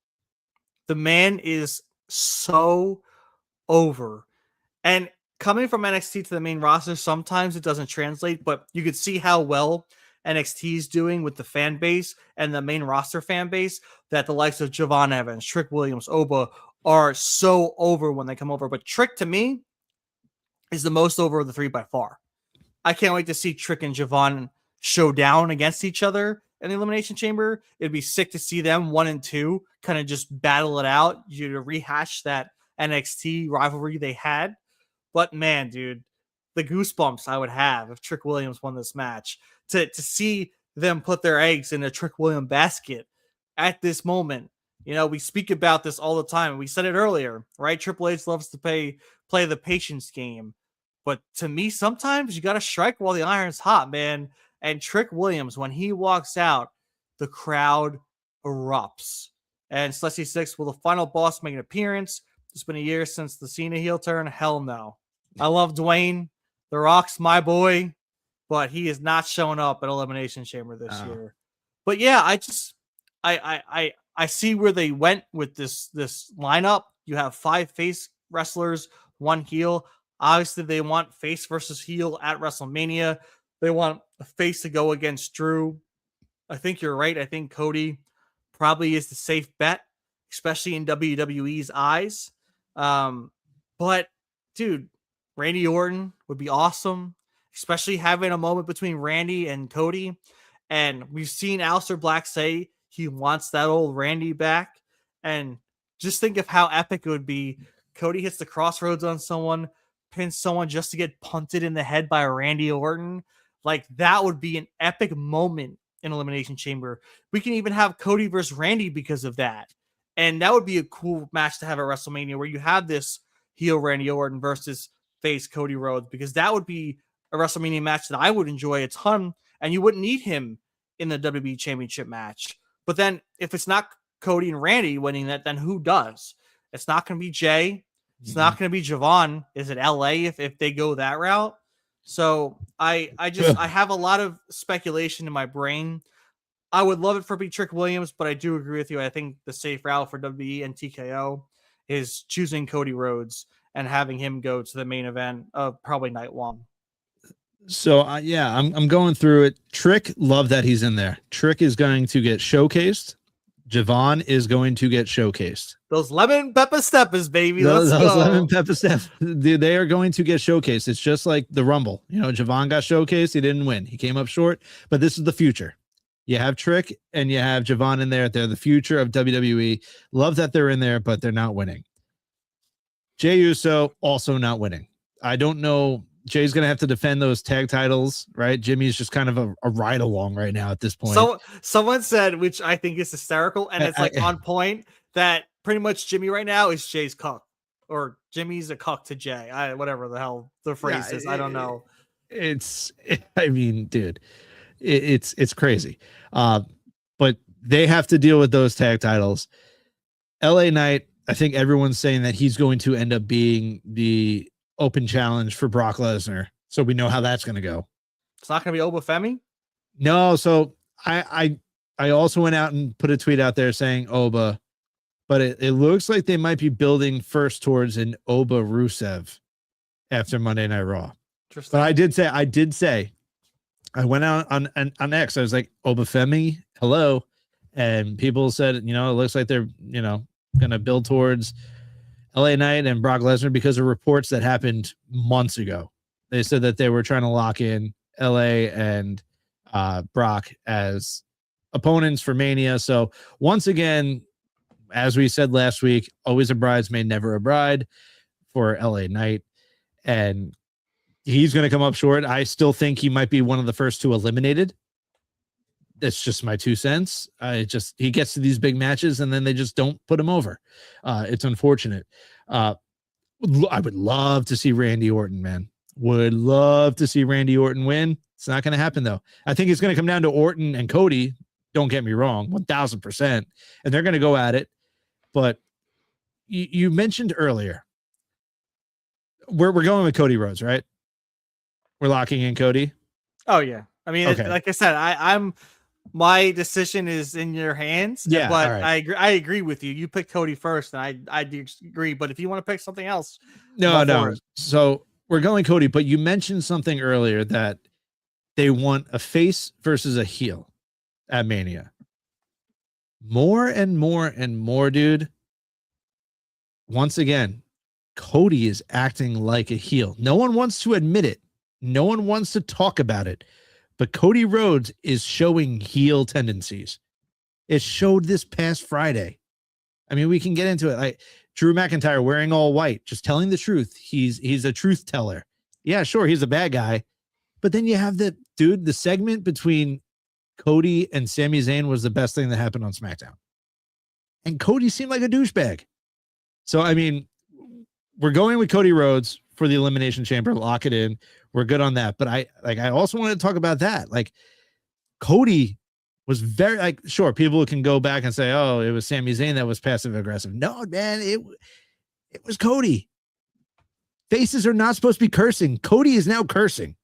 The man is so over. And coming from NXT to the main roster, sometimes it doesn't translate, but you could see how well NXT is doing with the fan base and the main roster fan base that the likes of Javon Evans, Trick Williams, Oba are so over when they come over. But Trick, to me, is the most over of the three by far. I can't wait to see Trick and Javon show down against each other in the Elimination Chamber. It'd be sick to see them 1 and 2 kind of just battle it out, to rehash that NXT rivalry they had. But man, dude, the goosebumps I would have if Trick Williams won this match, to see them put their eggs in a Trick Williams basket at this moment. You know, we speak about this all the time. We said it earlier, right? Triple H loves to play the patience game. But to me, sometimes you got to strike while the iron's hot, man. And Trick Williams, when he walks out, the crowd erupts. And Celestia 6, will the final boss make an appearance? It's been a year since the Cena heel turn. Hell no. I love Dwayne. The Rock's my boy, but he is not showing up at Elimination Chamber this year. But yeah, I see where they went with this lineup. You have 5 face wrestlers, 1 heel. Obviously, they want face versus heel at WrestleMania. They want a face to go against Drew. I think you're right. I think Cody probably is the safe bet, especially in WWE's eyes. But dude, Randy Orton would be awesome, especially having a moment between Randy and Cody. And we've seen Aleister Black say he wants that old Randy back. And just think of how epic it would be. Cody hits the crossroads on someone, pins someone just to get punted in the head by Randy Orton. Like, that would be an epic moment in Elimination Chamber. We can even have Cody versus Randy because of that. And that would be a cool match to have at WrestleMania, where you have this heel Randy Orton versus face Cody Rhodes, because that would be a WrestleMania match that I would enjoy a ton, and you wouldn't need him in the WWE Championship match. But then if it's not Cody and Randy winning that, then who does? It's not going to be Jay. It's not going to be Javon. Is it LA if they go that route? So I have a lot of speculation in my brain. I would love it for be Trick Williams, but I do agree with you. I think the safe route for WWE and TKO is choosing Cody Rhodes and having him go to the main event of probably night one. So I'm going through it. Trick, love that he's in there. Trick is going to get showcased. Javon is going to get showcased. Those lemon pepper steppers, baby. Let's those go. Lemon pepper steppers. They are going to get showcased. It's just like the Rumble. You know, Javon got showcased. He didn't win. He came up short, but this is the future. You have Trick and you have Javon in there. They're the future of WWE. Love that they're in there, but they're not winning. Jey Uso also not winning. I don't know. Jay's going to have to defend those tag titles, right? Jimmy's just kind of a ride along right now at this point. So someone said, which I think is hysterical, and it's like on point, that pretty much Jimmy right now is Jay's cuck, or Jimmy's a cuck to Jay. Whatever the hell the phrase is. I don't know. I mean, dude, it's crazy. But they have to deal with those tag titles. LA Knight, I think everyone's saying that he's going to end up being the open challenge for Brock Lesnar. So we know how that's going to go. It's not going to be Oba Femi? No. So I also went out and put a tweet out there saying Oba, but it looks like they might be building first towards an Oba Rusev after Monday Night Raw. But I did say, I went out on X. I was like, Oba Femi, hello. And people said, it looks like they're, going to build towards LA Knight and Brock Lesnar because of reports that happened months ago. They said that they were trying to lock in LA and Brock as opponents for Mania. So once again, as we said last week, always a bridesmaid, never a bride for LA Knight. And he's going to come up short. I still think he might be one of the first two eliminated. That's just my 2 cents. He gets to these big matches and then they just don't put him over. It's unfortunate. I would love to see Randy Orton, man. Would love to see Randy Orton win. It's not going to happen though. I think it's going to come down to Orton and Cody. Don't get me wrong, 1000%. And they're going to go at it. But you mentioned earlier, we're going with Cody Rhodes, right? We're locking in Cody. Oh yeah. I mean, okay. Like I said, my decision is in your hands. Yeah, but right. I agree with you. You picked Cody first, and I do agree. But if you want to pick something else, no. So we're going Cody. But you mentioned something earlier that they want a face versus a heel at Mania. More and more and more, dude. Once again, Cody is acting like a heel. No one wants to admit it. No one wants to talk about it. But Cody Rhodes is showing heel tendencies. It showed this past Friday. I mean, we can get into it. Like Drew McIntyre wearing all white, just telling the truth. He's a truth teller. Yeah, sure, he's a bad guy. But then you have the segment between Cody and Sami Zayn was the best thing that happened on SmackDown. And Cody seemed like a douchebag. So, I mean, we're going with Cody Rhodes for the Elimination Chamber. Lock it in. We're good on that. But I also wanted to talk about that. Like Cody was very sure, people can go back and say, oh, it was Sami Zayn that was passive aggressive. No, man, it was Cody. Faces are not supposed to be cursing. Cody is now cursing.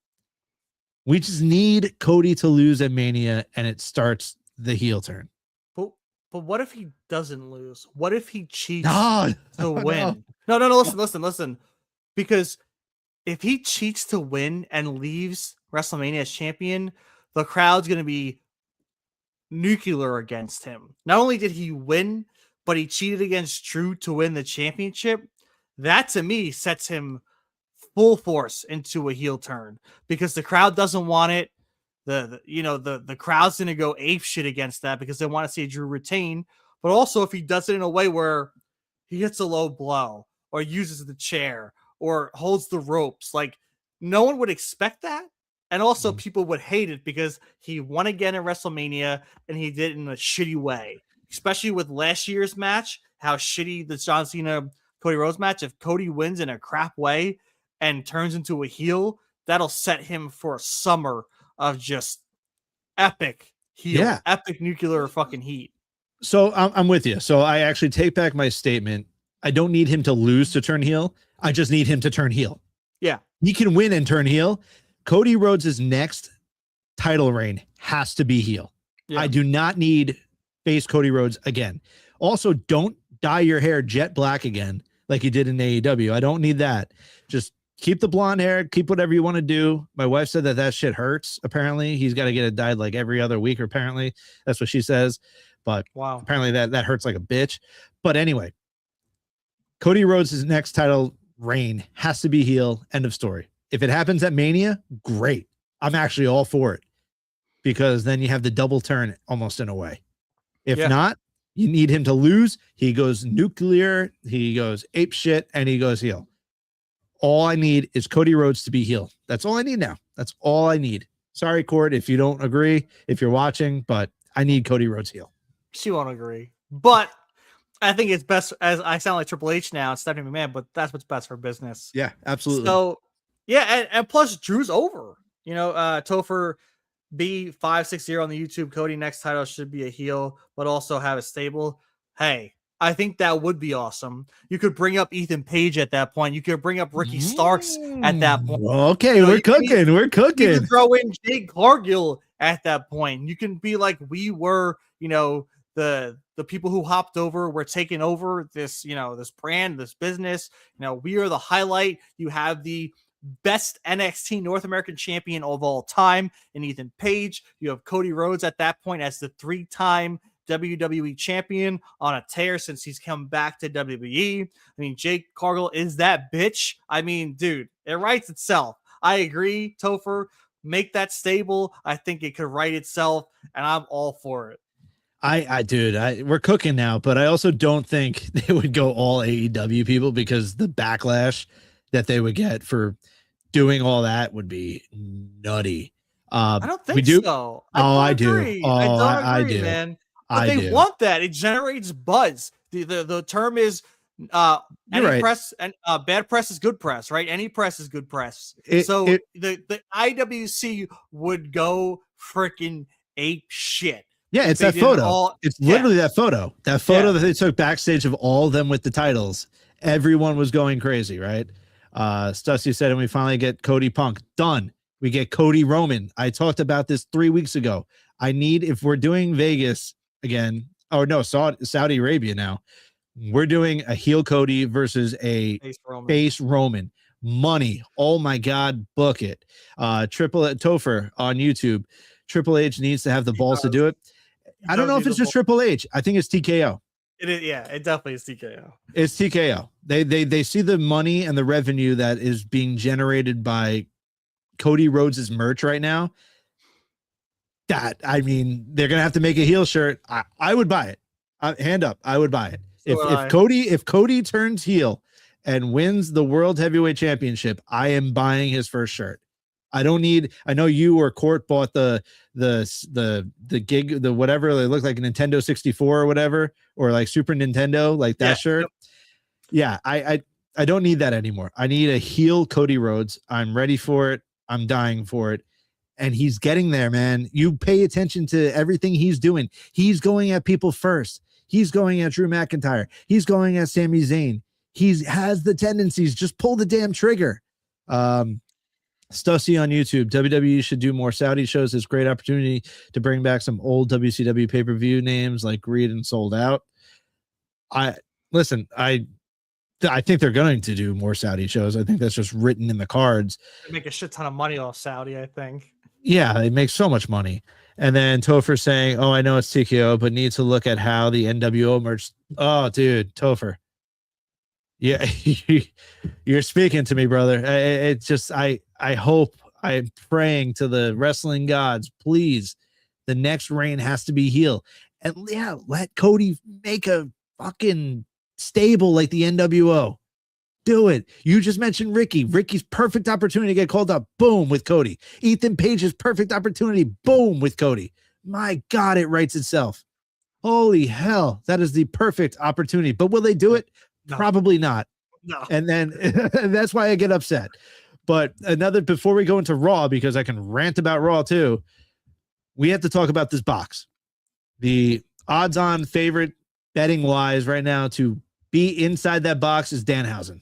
We just need Cody to lose at Mania and it starts the heel turn. But what if he doesn't lose? What if he cheats to win? No. Listen. Because if he cheats to win and leaves WrestleMania as champion, the crowd's going to be nuclear against him. Not only did he win, but he cheated against Drew to win the championship. That to me sets him full force into a heel turn because the crowd doesn't want it. The crowd's gonna go ape shit against that because they want to see Drew retain. But also if he does it in a way where he hits a low blow or uses the chair or holds the ropes, like no one would expect that. And also people would hate it because he won again at WrestleMania and he did it in a shitty way, especially with last year's match, how shitty the John Cena Cody Rhodes match. If Cody wins in a crap way and turns into a heel, that'll set him for a summer of just epic heel, epic nuclear fucking heat. So I'm with you. So I actually take back my statement. I don't need him to lose to turn heel. I just need him to turn heel. Yeah. He can win and turn heel. Cody Rhodes' next title reign has to be heel. Yeah. I do not need face Cody Rhodes again. Also, don't dye your hair jet black again like you did in AEW. I don't need that. Just keep the blonde hair, keep whatever you want to do. My wife said that shit hurts. Apparently, he's got to get it dyed like every other week. Or apparently, that's what she says. But wow, apparently that hurts like a bitch. But anyway, Cody Rhodes' next title reign has to be heel. End of story. If it happens at Mania, great. I'm actually all for it because then you have the double turn almost in a way. If not, you need him to lose. He goes nuclear, he goes ape shit, and he goes heel. All I need is Cody Rhodes to be heel. That's all I need now. That's all I need. Sorry, Court, if you don't agree, if you're watching, but I need Cody Rhodes heel. She won't agree. But I think it's best, as I sound like Triple H now and Stephanie McMahon, but that's what's best for business. Yeah, absolutely. So, yeah, and plus Drew's over. You know, Topher B560 on the YouTube, Cody next title should be a heel, but also have a stable. Hey, I think that would be awesome. You could bring up Ethan Page at that point. You could bring up Ricky Starks at that point. Okay, you know, we're cooking. We're cooking. You can throw in Jade Cargill at that point. You can be like, we were, you know, the people who hopped over were taking over this, you know, this brand, this business. You know, we are the highlight. You have the best NXT North American champion of all time in Ethan Page. You have Cody Rhodes at that point as the 3-time WWE champion on a tear since he's come back to WWE. I mean, Jake Cargill is that bitch. I mean, dude, it writes itself. I agree, Topher. Make that stable. I think it could write itself, and I'm all for it. We're cooking now, but I also don't think they would go all AEW people because the backlash that they would get for doing all that would be nutty. I don't think so. I do. I do, man. But they want that. It generates buzz. The term is any press and bad press is good press, right? Any press is good press. The IWC would go freaking ape shit. Yeah, it's that photo. It's literally that photo. That photo that they took backstage of all of them with the titles. Everyone was going crazy, right? Stussy said, and we finally get Cody Punk. Done. We get Cody Roman. I talked about this 3 weeks ago. I need, if we're doing Vegas again, Saudi Arabia now, we're doing a heel Cody versus a face Roman. Money. Oh my God, book it. Topher on YouTube. Triple H needs to have the balls to do it. I don't know if it's just Triple H. I think it's TKO. It is, yeah, it definitely is TKO. It's TKO. They see the money and the revenue that is being generated by Cody Rhodes' merch right now. That, I mean, they're gonna have to make a heel shirt. I would buy it. Hand up, I would buy it. If Cody turns heel and wins the World Heavyweight Championship, I am buying his first shirt. I know you or Court bought the gig, the whatever, they look like a Nintendo 64 or whatever, or like Super Nintendo, like that shirt. Yeah, I don't need that anymore. I need a heel Cody Rhodes. I'm ready for it. I'm dying for it. And he's getting there, man. You pay attention to everything he's doing. He's going at people first. He's going at Drew McIntyre. He's going at Sami Zayn. He has the tendencies. Just pull the damn trigger. Stussy on YouTube. WWE should do more Saudi shows. It's a great opportunity to bring back some old WCW pay-per-view names like Reed and Sold Out. I I think they're going to do more Saudi shows. I think that's just written in the cards. They make a shit ton of money off Saudi, I think. Yeah, they make so much money. And then Topher saying, "Oh, I know it's TKO, but need to look at how the NWO merch." Oh, dude, Topher. Yeah, you're speaking to me, brother. It's just I hope, I'm praying to the wrestling gods, please. The next reign has to be heel, and yeah, let Cody make a fucking stable like the NWO. Do it. You just mentioned Ricky. Ricky's perfect opportunity to get called up. Boom, with Cody. Ethan Page's perfect opportunity. Boom, with Cody. My God, it writes itself. Holy hell, that is the perfect opportunity. But will they do it? No. Probably not. No. And then that's why I get upset. But before we go into Raw, because I can rant about Raw too, we have to talk about this box. The odds-on favorite betting wise right now to be inside that box is Danhausen.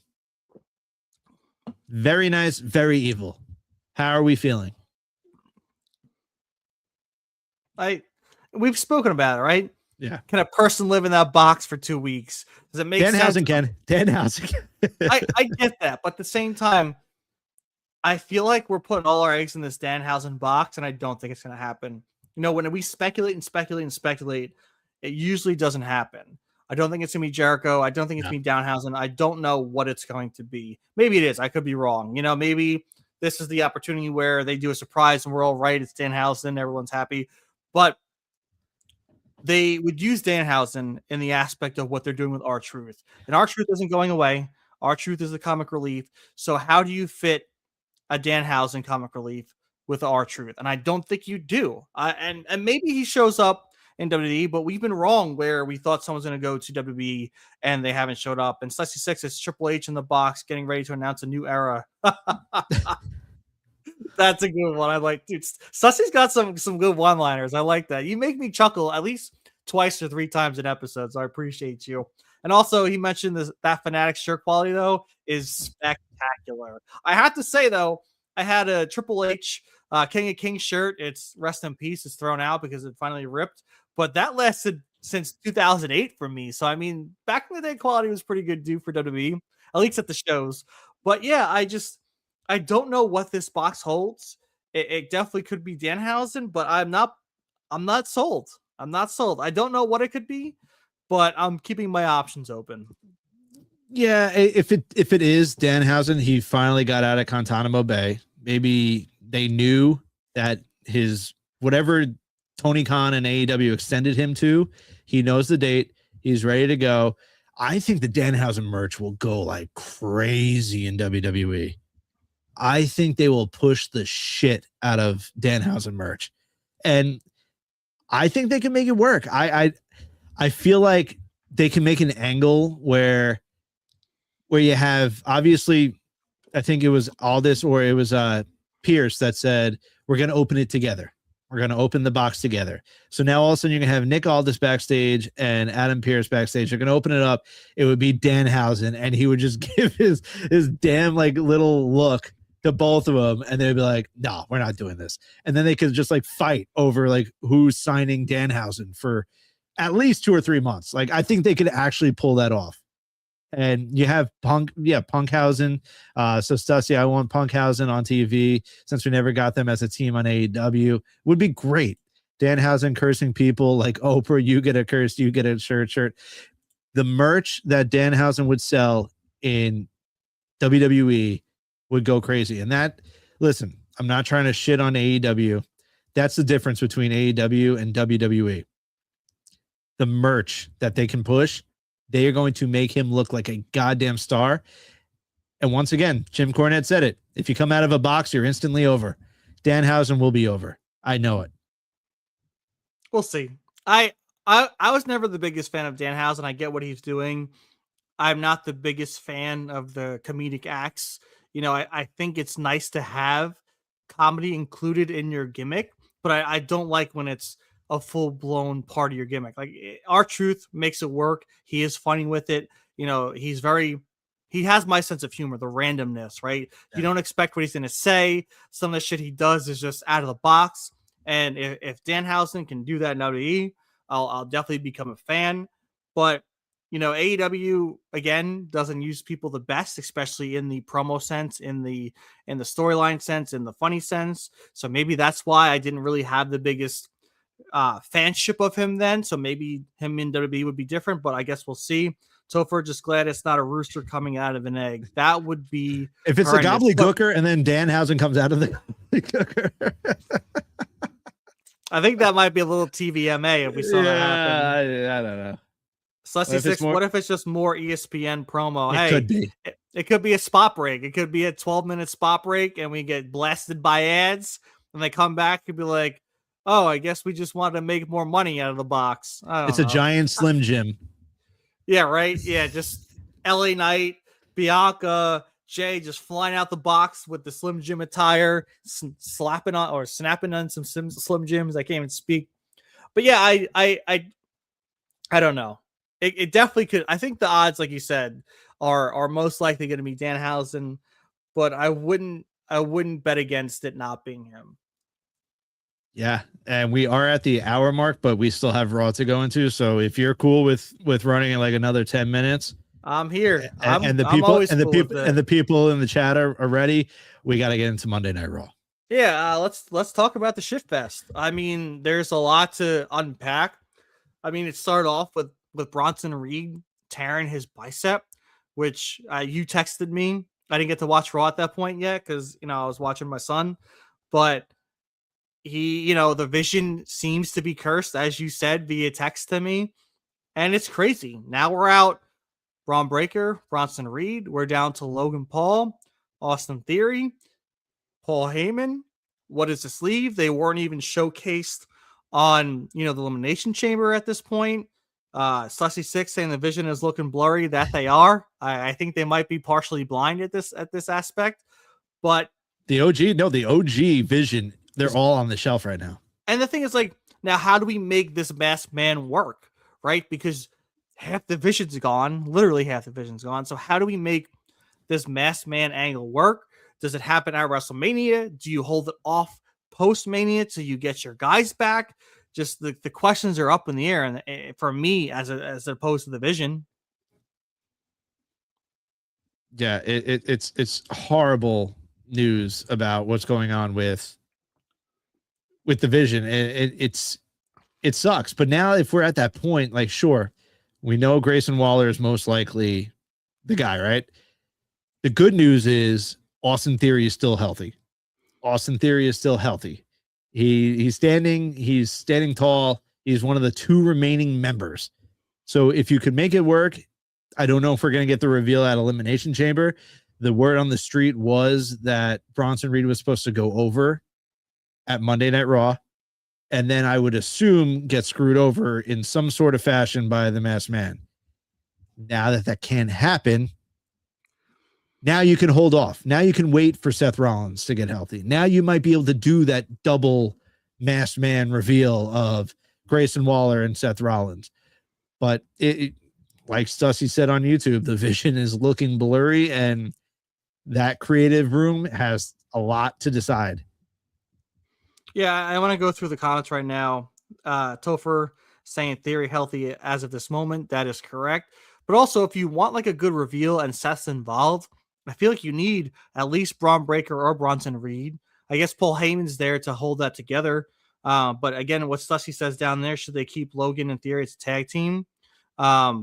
Very nice, very evil. How are we feeling? We've spoken about it, right? Yeah. Can a person live in that box for 2 weeks? Does it make sense? Danhausen. I get that, but at the same time, I feel like we're putting all our eggs in this Danhausen box, and I don't think it's going to happen. You know, when we speculate, it usually doesn't happen. I don't think it's going to be Jericho. I don't think it's going to be Danhausen. I don't know what it's going to be. Maybe it is. I could be wrong. You know, maybe this is the opportunity where they do a surprise and we're all right. It's Danhausen. Everyone's happy. But they would use Danhausen in the aspect of what they're doing with R-Truth. And R-Truth isn't going away. R-Truth is the comic relief. So how do you fit a Danhausen comic relief with R-Truth? And I don't think you do. And maybe he shows up in WWE, but we've been wrong where we thought someone's going to go to WWE and they haven't showed up. And Slicy 6 is Triple H in the box getting ready to announce a new era. That's a good one. I like, dude. Sussy's got some good one-liners. I like that. You make me chuckle at least twice or 3 times an episode, so I appreciate you. And also, he mentioned that Fanatic shirt quality though is spectacular. I have to say though, I had a Triple H King of Kings shirt. It's rest in peace. It's thrown out because it finally ripped, but that lasted since 2008 for me. So I mean, back in the day, quality was pretty good due for WWE, at least at the shows. But yeah, I don't know what this box holds. It definitely could be Danhausen, but I'm not sold. I'm not sold. I don't know what it could be, but I'm keeping my options open. Yeah, if it is Danhausen, he finally got out of Guantanamo Bay. Maybe they knew that his whatever Tony Khan and AEW extended him to, he knows the date. He's ready to go. I think the Danhausen merch will go like crazy in WWE. I think they will push the shit out of Danhausen merch, and I think they can make it work. I feel like they can make an angle where you have, obviously, I think it was Aldis or it was Pierce that said, we're going to open it together. We're going to open the box together. So now all of a sudden you're going to have Nick Aldis backstage and Adam Pierce backstage. They're going to open it up. It would be Danhausen, and he would just give his damn like little look to both of them, and they'd be like, no, we're not doing this. And then they could just like fight over like who's signing Danhausen for at least 2 or 3 months. Like, I think they could actually pull that off. And you have Punkhausen. So Stussy, I want Punkhausen on TV since we never got them as a team on AEW. Would be great. Danhausen cursing people like Oprah, you get a curse, you get a shirt. The merch that Danhausen would sell in WWE would go crazy. And that, listen, I'm not trying to shit on AEW. That's the difference between AEW and WWE. The merch that they can push, they are going to make him look like a goddamn star. And once again, Jim Cornette said it. If you come out of a box, you're instantly over. Danhausen will be over. I know it. We'll see. I was never the biggest fan of Danhausen. I get what he's doing. I'm not the biggest fan of the comedic acts. You know, I think it's nice to have comedy included in your gimmick, but I don't like when it's a full-blown part of your gimmick. Like, R-Truth makes it work. He is funny with it. You know, he has my sense of humor, the randomness, right? Yeah. You don't expect what he's going to say. Some of the shit he does is just out of the box. And if Danhausen can do that in WWE, I'll definitely become a fan. But AEW again doesn't use people the best, especially in the promo sense, in the storyline sense, in the funny sense. So maybe that's why I didn't really have the biggest fanship of him then. So maybe him in WWE would be different, but I guess we'll see. Topher, just glad it's not a rooster coming out of an egg. That would be if it's horrendous. a gobbledygooker and then Danhausen comes out of the gobbledygooker. I think that might be a little TVMA if we saw that happen. I don't know. Celestia 6, what if it's just more ESPN promo? It could be. It could be a spot break. It could be a 12-minute spot break, and we get blasted by ads, and they come back and be like, oh, I guess we just wanted to make more money out of the box. It's a giant Slim Jim. Yeah, right? Yeah, just LA Knight, Bianca, Jay just flying out the box with the Slim Jim attire, snapping on some Slim Jims. I can't even speak. But yeah, I don't know. It definitely could. I think the odds, like you said, are most likely going to be Danhausen, but I wouldn't bet against it not being him. Yeah, and we are at the hour mark, but we still have Raw to go into. So if you're cool with running in like another 10 minutes, I'm here. And the people in the chat are ready. We got to get into Monday Night Raw. Yeah, let's talk about the shift fest. I mean, there's a lot to unpack. I mean, it started off with Bronson Reed tearing his bicep, which you texted me. I didn't get to watch Raw at that point yet because I was watching my son, but he, the vision seems to be cursed, as you said via text to me, and it's crazy. Now we're out Braun Breaker, Bronson Reed. We're down to Logan Paul, Austin Theory, Paul Heyman. What is the sleeve? They weren't even showcased on, the Elimination Chamber at this point. Sussy 6 saying the vision is looking blurry. That they are. I think they might be partially blind at this aspect. But the OG vision, they're all on the shelf right now. And the thing is, like, now how do we make this masked man work? Right? Because half the vision's gone. Literally half the vision's gone. So how do we make this masked man angle work? Does it happen at WrestleMania? Do you hold it off post-Mania till you get your guys back? Just the questions are up in the air, and for me, as opposed to the vision. Yeah, it's horrible news about what's going on with the vision. It sucks. But now, if we're at that point, like, sure, we know Grayson Waller is most likely the guy, right? The good news is Austin Theory is still healthy. He's standing tall. He's one of the 2 remaining members. So if you could make it work, I don't know if we're going to get the reveal at Elimination Chamber. The word on the street was that Bronson Reed was supposed to go over at Monday Night Raw, and then I would assume get screwed over in some sort of fashion by the masked man. Now that can't happen, now you can hold off. Now you can wait for Seth Rollins to get healthy. Now you might be able to do that double masked man reveal of Grayson Waller and Seth Rollins. But it like Stussy said on YouTube, the vision is looking blurry, and that creative room has a lot to decide. Yeah, I want to go through the comments right now. Topher saying Theory healthy as of this moment. That is correct. But also, if you want like a good reveal and Seth's involved, I feel like you need at least Braun Breaker or Bronson Reed. I guess Paul Heyman's there to hold that together. But again, what Stussy says down there, should they keep Logan and Theory as a tag team? I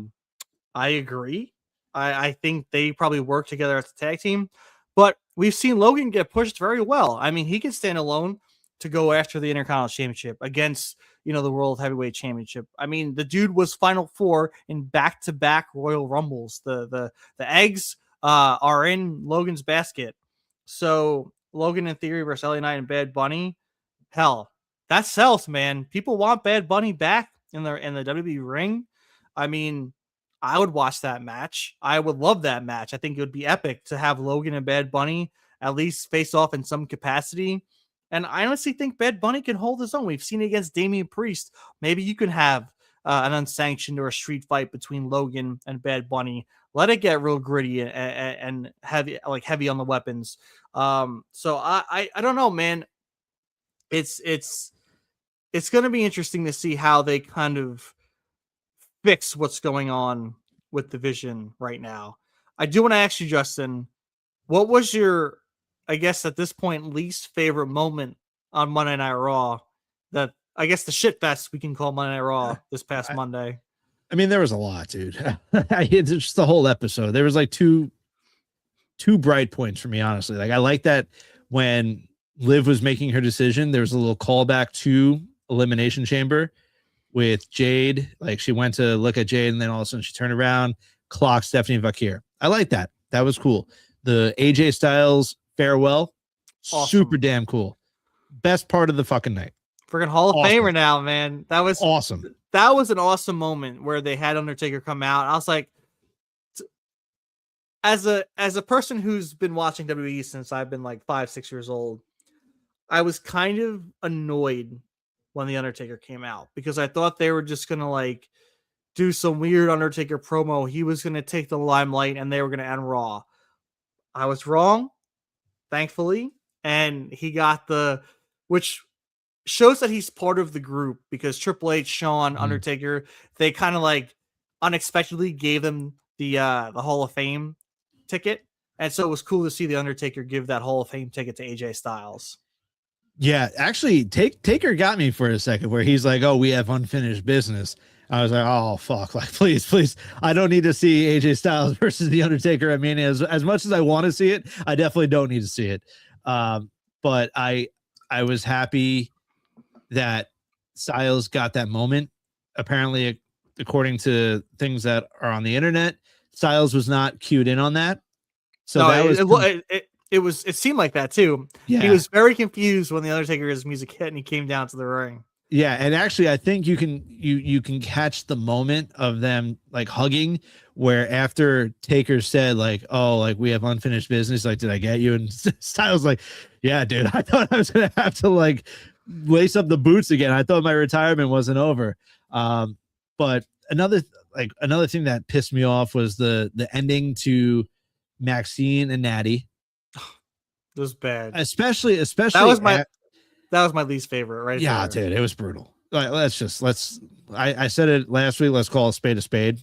agree. I think they probably work together as a tag team. But we've seen Logan get pushed very well. I mean, he can stand alone to go after the Intercontinental Championship against, the World Heavyweight Championship. I mean, the dude was Final Four in back-to-back Royal Rumbles. The eggs are in Logan's basket. So Logan in Theory versus LA Knight and Bad Bunny, hell, that sells, man. People want Bad Bunny back in the WWE ring. I mean, I would watch that match. I would love that match. I think it would be epic to have Logan and Bad Bunny at least face off in some capacity. And I honestly think Bad Bunny can hold his own. We've seen it against Damian Priest. Maybe you can have an unsanctioned or a street fight between Logan and Bad Bunny. Let it get real gritty and heavy on the weapons. So I don't know, man. It's going to be interesting to see how they kind of fix what's going on with the Vision right now. I do want to ask you, Justin, what was your, I guess at this point, least favorite moment on Monday Night Raw? That I guess the shit fest we can call Monday Night Raw this past Monday. I mean, there was a lot, dude. It's just the whole episode. There was like two bright points for me, honestly. Like I like that when Liv was making her decision, there was a little callback to Elimination Chamber with Jade. Like she went to look at Jade and then all of a sudden she turned around, clocked Stephanie Vakir. I like that. That was cool. The AJ Styles farewell, Awesome. Super damn cool. Best part of the fucking night. Freaking Hall of Famer now, man. That was awesome. That was an awesome moment where they had Undertaker come out. I was like, as a person who's been watching WWE since I've been like 5-6 years old, I was kind of annoyed when the Undertaker came out because I thought they were just gonna like do some weird Undertaker promo. He was gonna take the limelight and they were gonna end Raw. I was wrong, thankfully, and he got which shows that he's part of the group because Triple H, Shawn, Undertaker, they kind of like unexpectedly gave them the Hall of Fame ticket. And so it was cool to see the Undertaker give that Hall of Fame ticket to AJ Styles. Yeah, actually, Taker got me for a second where he's like, "Oh, we have unfinished business." I was like, "Oh fuck! Like, please, I don't need to see AJ Styles versus the Undertaker." I mean, as much as I want to see it, I definitely don't need to see it. But I was happy that Styles got that moment. Apparently, according to things that are on the internet, Styles was not cued in on that. So no, that it seemed like that too. Yeah. He was very confused when the Undertaker's music hit and he came down to the ring. Yeah, and actually I think you can catch the moment of them like hugging where after Taker said like, "Oh, like we have unfinished business, like did I get you?" And Styles like, "Yeah, dude, I thought I was going to have to like lace up the boots again. I thought my retirement wasn't over." But another thing that pissed me off was the ending to Maxine and Natty. It was bad. Especially that was my least favorite, right? Yeah, there. Dude, it was brutal. Like, I said it last week. Let's call a spade a spade.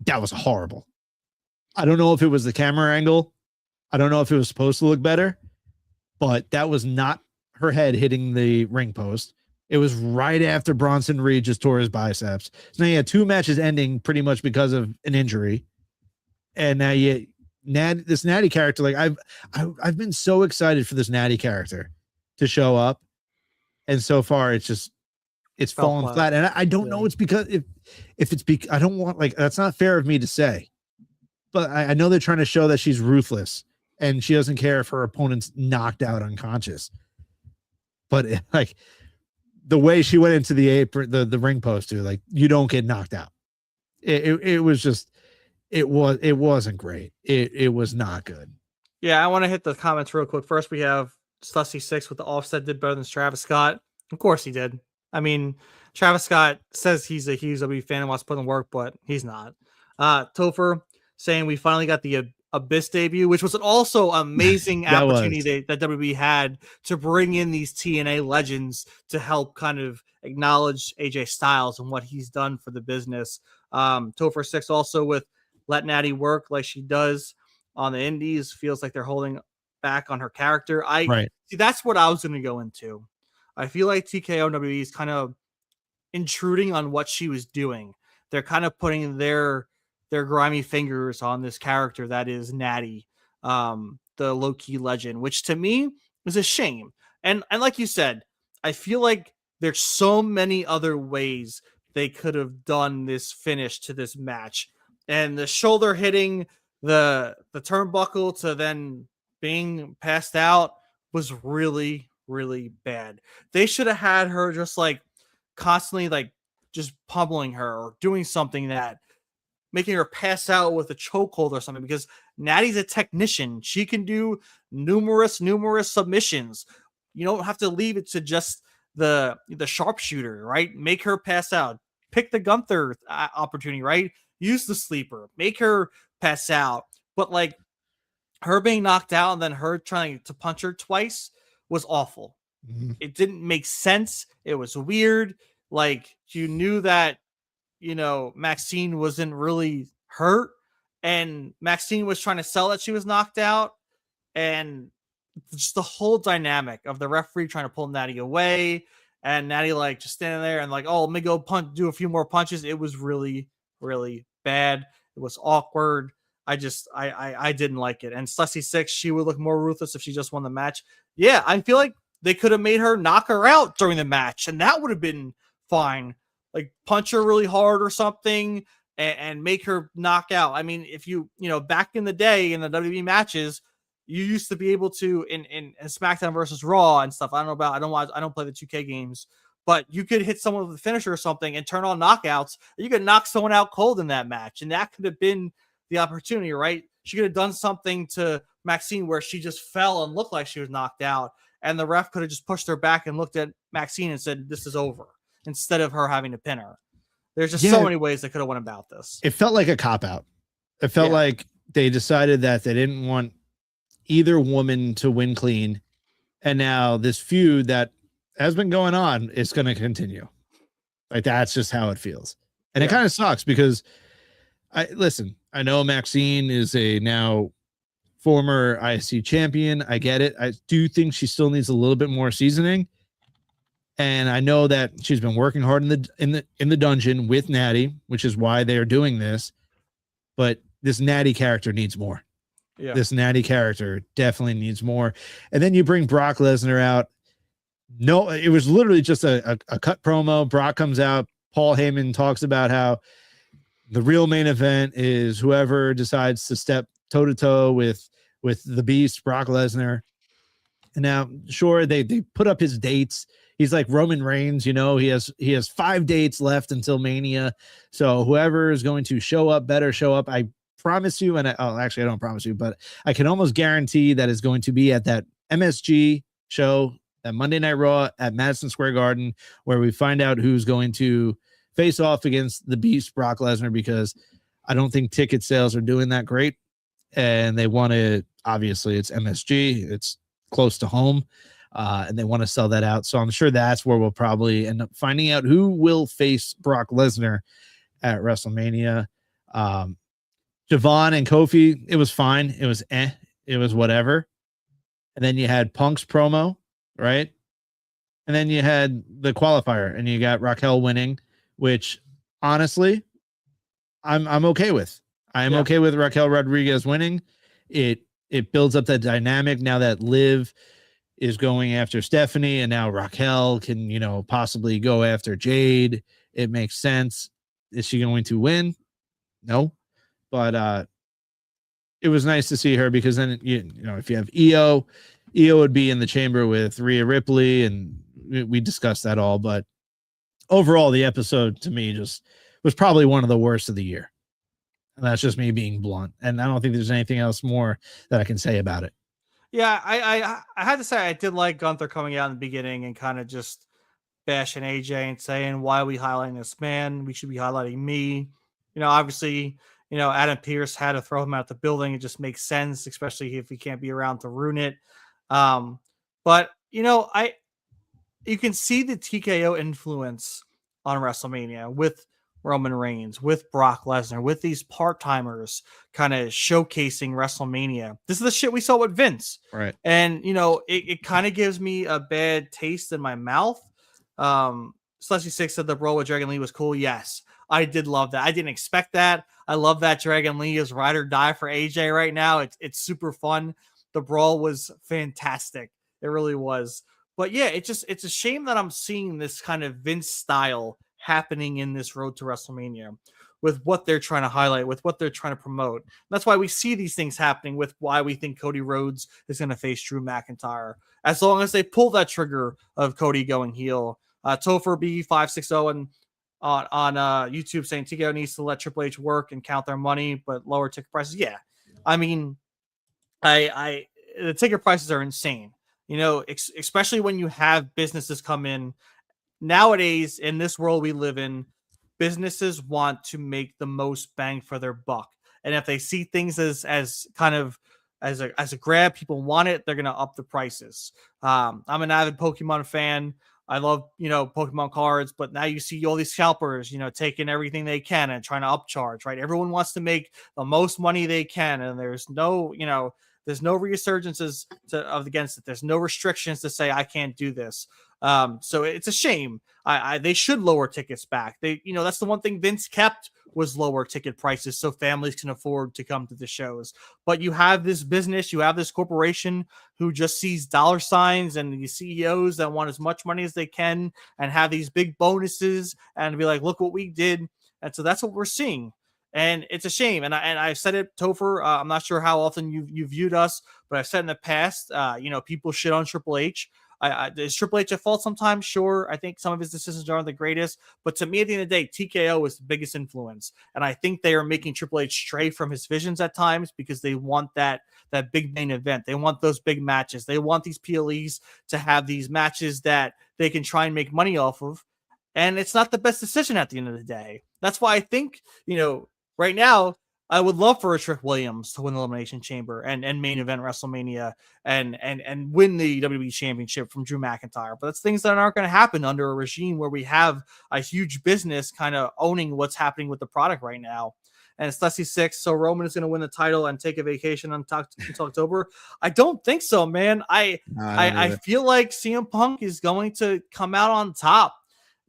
That was horrible. I don't know if it was the camera angle. I don't know if it was supposed to look better, but that was not her head hitting the ring post. It was right after Bronson Reed just tore his biceps. So now you had 2 matches ending pretty much because of an injury. And now this Natty character, like I've been so excited for this Natty character to show up, and so far it's fallen flat. And I don't know it's because if it's because I don't want, like, that's not fair of me to say, but I know they're trying to show that she's ruthless and she doesn't care if her opponent's knocked out unconscious. But like the way she went into the apron, the ring post, too, like you don't get knocked out. It was just it wasn't great. It was not good. Yeah, I want to hit the comments real quick. First, we have Stussy6 with the Offset did better than Travis Scott. Of course he did. I mean, Travis Scott says he's a huge WWE fan and wants to put in work, but he's not. Topher saying we finally got the Abyss debut, which was an also amazing opportunity that WWE had to bring in these TNA legends to help kind of acknowledge AJ Styles and what he's done for the business. Topher6 also with let Natty work like she does on the indies. Feels like they're holding back on her character. See, that's what I was going to go into. I feel like TKO WWE is kind of intruding on what she was doing. They're kind of putting their grimy fingers on this character that is Natty, the low-key legend, which to me is a shame. And like you said, I feel like there's so many other ways they could have done this finish to this match. And the shoulder hitting the turnbuckle to then being passed out was really, really bad. They should have had her just like constantly like just pummeling her or doing something that making her pass out with a chokehold or something, because Natty's a technician. She can do numerous submissions. You don't have to leave it to just the sharpshooter, right? Make her pass out. Pick the Gunther opportunity, right? Use the sleeper. Make her pass out. But like her being knocked out and then her trying to punch her twice was awful. Mm-hmm. It didn't make sense. It was weird. Like you knew that, you know, Maxine wasn't really hurt, and Maxine was trying to sell that she was knocked out, and just the whole dynamic of the referee trying to pull Natty away, and Natty like just standing there and like, oh, let me go do a few more punches. It was really, really bad. It was awkward. I didn't like it. And Slessie Six, she would look more ruthless if she just won the match. Yeah, I feel like they could have made her knock her out during the match, and that would have been fine. Like punch her really hard or something, and make her knock out. I mean, if you back in the day in the WWE matches, you used to be able to in SmackDown versus Raw and stuff. I don't play the 2K games, but you could hit someone with a finisher or something and turn on knockouts. You could knock someone out cold in that match, and that could have been the opportunity, right? She could have done something to Maxine where she just fell and looked like she was knocked out, and the ref could have just pushed her back and looked at Maxine and said, "This is over," instead of her having to pin her. There's just so many ways they could have went about this. It felt like a cop-out. It felt like they decided that they didn't want either woman to win clean, and now this feud that has been going on is going to continue. Like, that's just how it feels. And it kind of sucks because I know Maxine is a now former ISC champion. I get it. I do think she still needs a little bit more seasoning. And I know that she's been working hard in the dungeon with Natty, which is why they're doing this. But this Natty character needs more. Yeah. This Natty character definitely needs more. And then you bring Brock Lesnar out. No, it was literally just a cut promo. Brock comes out. Paul Heyman talks about how the real main event is whoever decides to step toe to toe with the beast, Brock Lesnar. And now, sure, they put up his dates. He's like Roman Reigns, he has 5 dates left until Mania. So whoever is going to show up better show up. I promise you, and actually I don't promise you, but I can almost guarantee that is going to be at that MSG show, that Monday Night Raw at Madison Square Garden, where we find out who's going to face off against the beast, Brock Lesnar, because I don't think ticket sales are doing that great. And they want to, obviously it's MSG, it's close to home. And they want to sell that out. So I'm sure that's where we'll probably end up finding out who will face Brock Lesnar at WrestleMania. Javon and Kofi, it was fine. It was it was whatever. And then you had Punk's promo, right? And then you had the qualifier, and you got Raquel winning, which honestly, I'm okay with. I am okay with Raquel Rodriguez winning. It builds up that dynamic now that Liv is going after Stephanie, and now Raquel can, possibly go after Jade. It makes sense. Is she going to win? No, but it was nice to see her, because then, if you have Io would be in the chamber with Rhea Ripley, and we discussed that all. But overall, the episode to me just was probably one of the worst of the year. And that's just me being blunt. And I don't think there's anything else more that I can say about it. Yeah, I had to say I did like Gunther coming out in the beginning and kind of just bashing AJ and saying, why are we highlighting this man? We should be highlighting me. Obviously, Adam Pearce had to throw him out the building. It just makes sense, especially if he can't be around to ruin it. But you can see the TKO influence on WrestleMania with Roman Reigns, with Brock Lesnar, with these part-timers kind of showcasing WrestleMania. This is the shit we saw with Vince. Right. And, it kind of gives me a bad taste in my mouth. Slushy Six said the brawl with Dragon Lee was cool. Yes, I did love that. I didn't expect that. I love that Dragon Lee is ride or die for AJ right now. It's super fun. The brawl was fantastic. It really was. But yeah, it's a shame that I'm seeing this kind of Vince style happening in this road to WrestleMania with what they're trying to highlight, with what they're trying to promote. That's why we see these things happening, with why we think Cody Rhodes is going to face Drew McIntyre. As long as they pull that trigger of Cody going heel. Topher B560 and on YouTube saying TKO needs to let Triple H work and count their money, but lower ticket prices. Yeah. I mean, the ticket prices are insane, especially when you have businesses come in. Nowadays, in this world we live in, businesses want to make the most bang for their buck. And if they see things as kind of as a grab, people want it, they're going to up the prices. I'm an avid Pokemon fan. I love, Pokemon cards, but now you see all these scalpers, taking everything they can and trying to upcharge, right? Everyone wants to make the most money they can, and there's no, there's no resurgences against it. There's no restrictions to say I can't do this. So it's a shame. They should lower tickets back. That's the one thing Vince kept was lower ticket prices so families can afford to come to the shows. But you have this business, you have this corporation who just sees dollar signs and these CEOs that want as much money as they can and have these big bonuses and be like, look what we did. And so that's what we're seeing. And it's a shame. And I've said it, Topher. I'm not sure how often you've viewed us, but I've said in the past, people shit on Triple H. Is Triple H at fault sometimes? Sure. I think some of his decisions aren't the greatest, but to me, at the end of the day, TKO is the biggest influence. And I think they are making Triple H stray from his visions at times because they want that big main event. They want those big matches. They want these PLEs to have these matches that they can try and make money off of. And it's not the best decision at the end of the day. That's why I think, right now, I would love for a Trick Williams to win the Elimination Chamber and main event WrestleMania and win the WWE Championship from Drew McIntyre. But that's things that aren't going to happen under a regime where we have a huge business kind of owning what's happening with the product right now. And it's Dusty 6, so Roman is going to win the title and take a vacation until October. I don't think so, man. I feel like CM Punk is going to come out on top.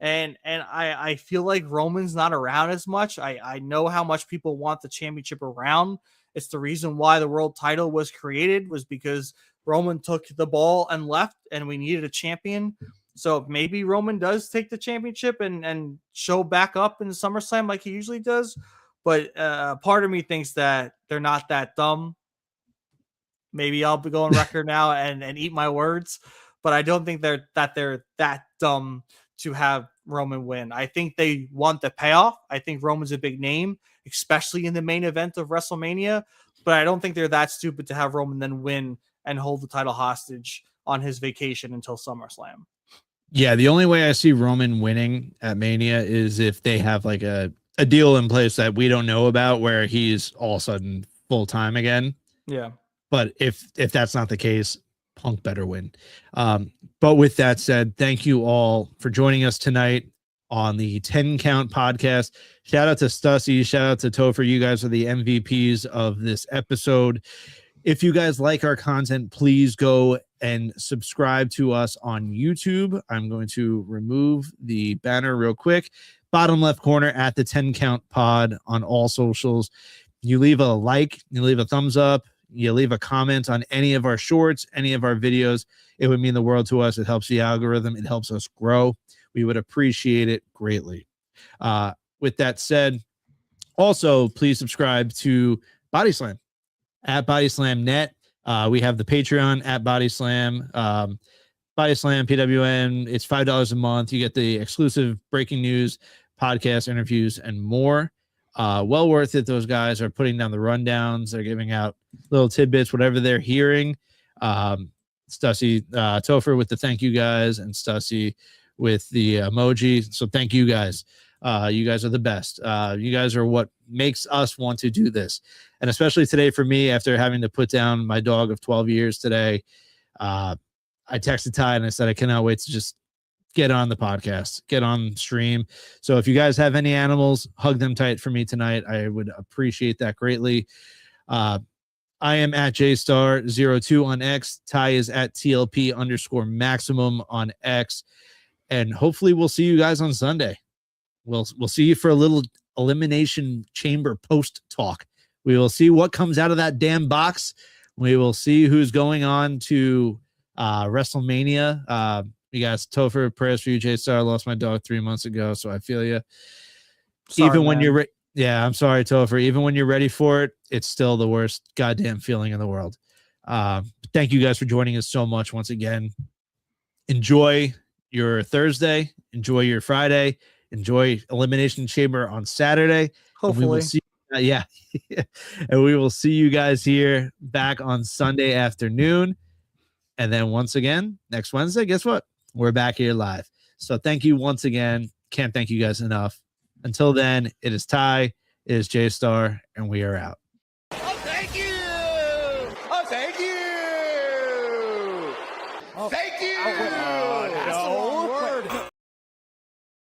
And I feel like Roman's not around as much. I know how much people want the championship around. It's the reason why the world title was created, was because Roman took the ball and left and we needed a champion. So maybe Roman does take the championship and show back up in SummerSlam like he usually does. But part of me thinks that they're not that dumb. Maybe I'll be going record now and eat my words, but I don't think they're that dumb to have Roman win. I think they want the payoff. I think Roman's a big name, especially in the main event of WrestleMania, but I don't think they're that stupid to have Roman then win and hold the title hostage on his vacation until SummerSlam. Yeah, the only way I see Roman winning at Mania is if they have like a deal in place that we don't know about where he's all of a sudden full-time again. Yeah. But if that's not the case, Punk better win. But with that said, thank you all for joining us tonight on the 10 Count podcast. Shout out to Stussy. Shout out to Topher. You guys are the MVPs of this episode. If you guys like our content, please go and subscribe to us on YouTube. I'm going to remove the banner real quick. Bottom left corner at the 10 Count pod on all socials. You leave a like, you leave a thumbs up, you leave a comment on any of our shorts, any of our videos. It would mean the world to us. It helps the algorithm. It helps us grow. We would appreciate it greatly. With that said, also, please subscribe to Body Slam at Body Slam Net. We have the Patreon at Body Slam. Body Slam, PWN. It's $5 a month. You get the exclusive breaking news, podcast interviews, and more. Well worth it. Those guys are putting down the rundowns. They're giving out little tidbits, whatever they're hearing. Stussy, Topher with the thank you guys, and Stussy with the emoji. So thank you guys. You guys are the best. You guys are what makes us want to do this. And especially today for me, after having to put down my dog of 12 years today, I texted Ty and I said, I cannot wait to just get on the podcast, get on stream. So if you guys have any animals, hug them tight for me tonight. I would appreciate that greatly. I am at JStar02 on X. Ty is at TLP_maximum on X. And hopefully we'll see you guys on Sunday. We'll see you for a little Elimination Chamber post talk. We will see what comes out of that damn box. We will see who's going on to WrestleMania. You guys, Topher, prayers for you. J-Star, lost my dog 3 months ago, so I feel you. Sorry, even when man. you're I'm sorry, Topher. Even when you're ready for it, it's still the worst goddamn feeling in the world. Thank you guys for joining us so much once again. Enjoy your Thursday. Enjoy your Friday. Enjoy Elimination Chamber on Saturday. Hopefully. And we will see, and we will see you guys here back on Sunday afternoon. And then once again, next Wednesday, guess what? We're back here live. So thank you once again. Can't thank you guys enough. Until then, it is Ty, it is J-Star, and we are out. Oh, thank you. Oh, thank you. Oh, thank you.